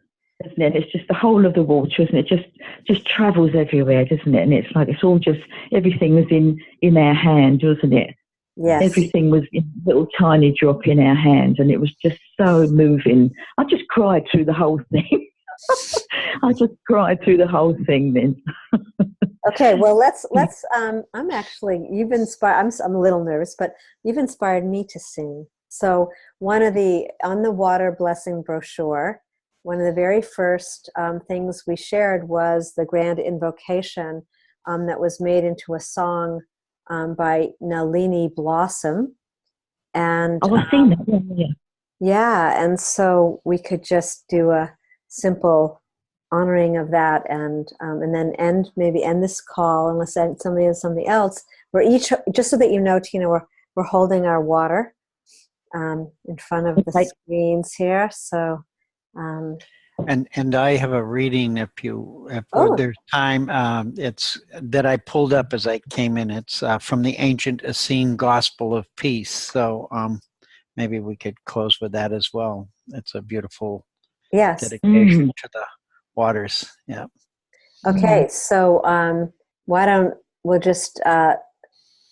isn't it? It's just the whole of the water, isn't it? Just travels everywhere, doesn't it? And it's like, it's all just, everything was in our hand, wasn't it? Yes. Everything was in a little tiny drop in our hand, and it was just so moving. I just cried through the whole thing. I just cried through the whole thing then. Okay, well, let's. I'm actually. You've inspired. I'm a little nervous, but you've inspired me to sing. So on the water blessing brochure, one of the very first things we shared was the grand invocation that was made into a song by Nalini Blossom, and I've seen that. Yeah, and so we could just do a simple honoring of that, and then end this call, unless somebody has something else. We're each, just so that you know, Tina, we're holding our water in front of the screens here. So, and I have a reading if there's time. It's that I pulled up as I came in. It's from the ancient Essene Gospel of Peace. So maybe we could close with that as well. It's a beautiful dedication to the waters. Yeah. Okay, so why don't we'll just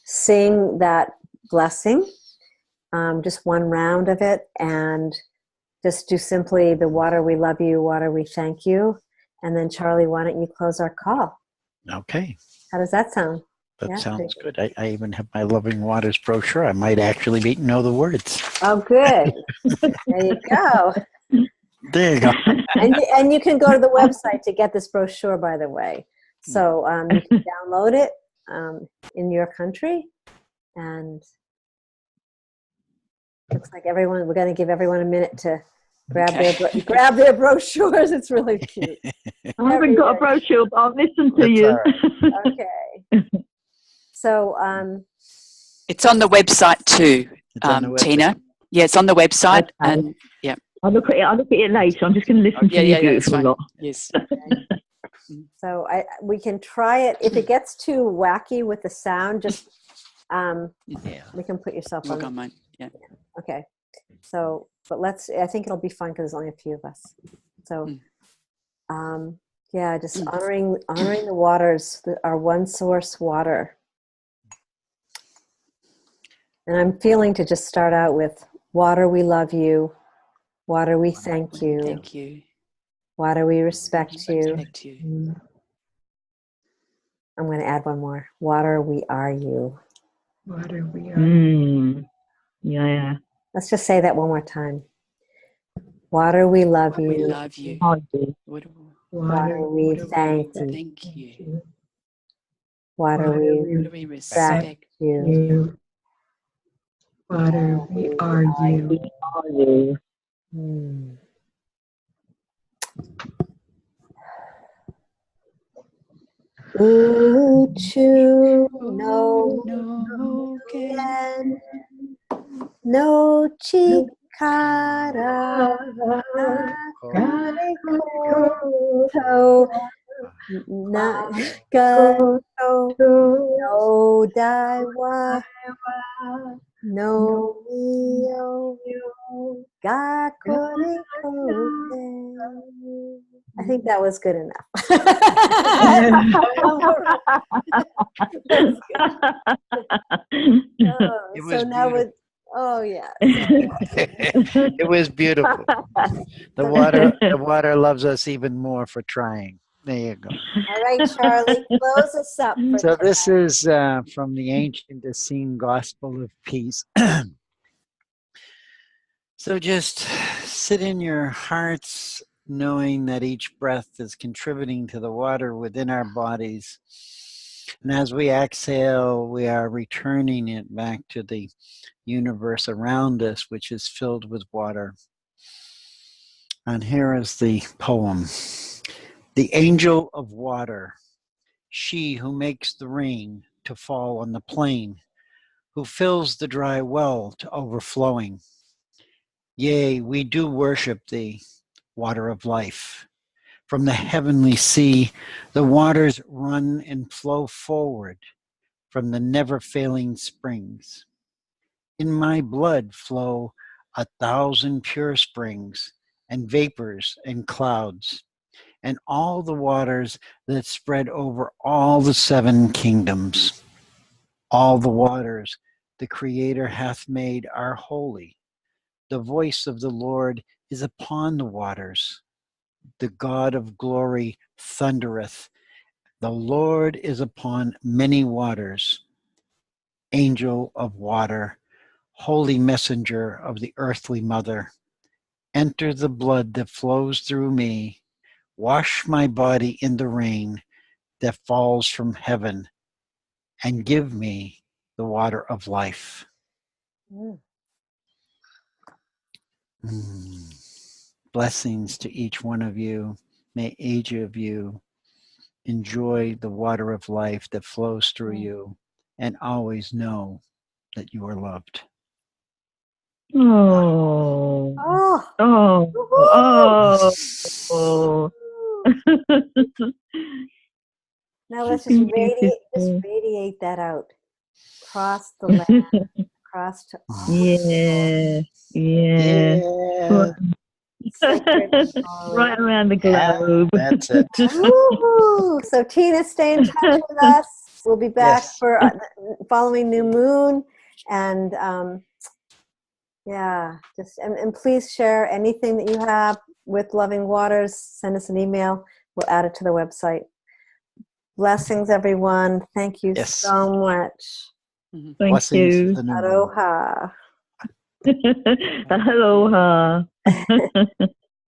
sing that blessing, just one round of it, and just do simply the water we love you, water we thank you, and then Charlie, why don't you close our call? Okay. How does that sound? That sounds good. I even have my Loving Waters brochure. I might actually know the words. Oh, good. There you go. There you go. And you can go to the website to get this brochure, by the way. So you can download it in your country. And looks like we're going to give everyone a minute to grab their brochures. It's really cute. I haven't got a brochure, but I'll listen to you. Right. Okay. So it's on the website too, Tina. Yeah, it's on the website. Okay. And yeah. I'll look at it later. I'm just going to listen to you beautiful lot. Yes. Okay. So we can try it. If it gets too wacky with the sound, just we can put yourself on. Look on mine. Yeah. Okay. So, but I think it'll be fun because there's only a few of us. So, just honoring the waters, our one source water. And I'm feeling to just start out with water we love you, water we thank you. Thank you. Water we respect you. Respect you. I'm going to add one more. Water we are you. Water we are. Yeah. Let's just say that one more time. Water we love you. We love you. Water we thank you. Thank you. Water we respect you. Water we are you. Uchu no ken no chikara koto nagato no daiwa no mio gakore kote. I think that was good enough. It was beautiful. The water loves us even more for trying. There you go. All right, Charlie, close us up. So this is from the ancient Essene Gospel of Peace. So just sit in your hearts, knowing that each breath is contributing to the water within our bodies. And as we exhale, we are returning it back to the universe around us, which is filled with water. And here is the poem. the angel of water, she who makes the rain to fall on the plain, who fills the dry well to overflowing. Yea, we do worship thee, water of life. From the heavenly sea, the waters run and flow forward from the never-failing springs. In my blood flow 1,000 pure springs, and vapors and clouds, and all the waters that spread over all the 7 kingdoms. All the waters the Creator hath made are holy. The voice of the Lord is upon the waters. The God of glory thundereth. The Lord is upon many waters. Angel of water, holy messenger of the earthly mother, enter the blood that flows through me. Wash my body in the rain that falls from heaven, and give me the water of life. Blessings to each one of you. May each of you enjoy the water of life that flows through you, and always know that you are loved. Oh. Oh, Oh. Oh. now let's just radiate that out across the land, across to all Yeah. Yeah. sacred. Right around the globe. Yeah, that's it. Woo-hoo. So Tina, stay in touch with us. We'll be back Yes. for following new moon, and yeah, just and please share anything that you have with Loving Waters. Send us an email. We'll add it to the website. Blessings, everyone. Thank you so much. Thank Blessings you. to the new moon. Aloha. Aloha.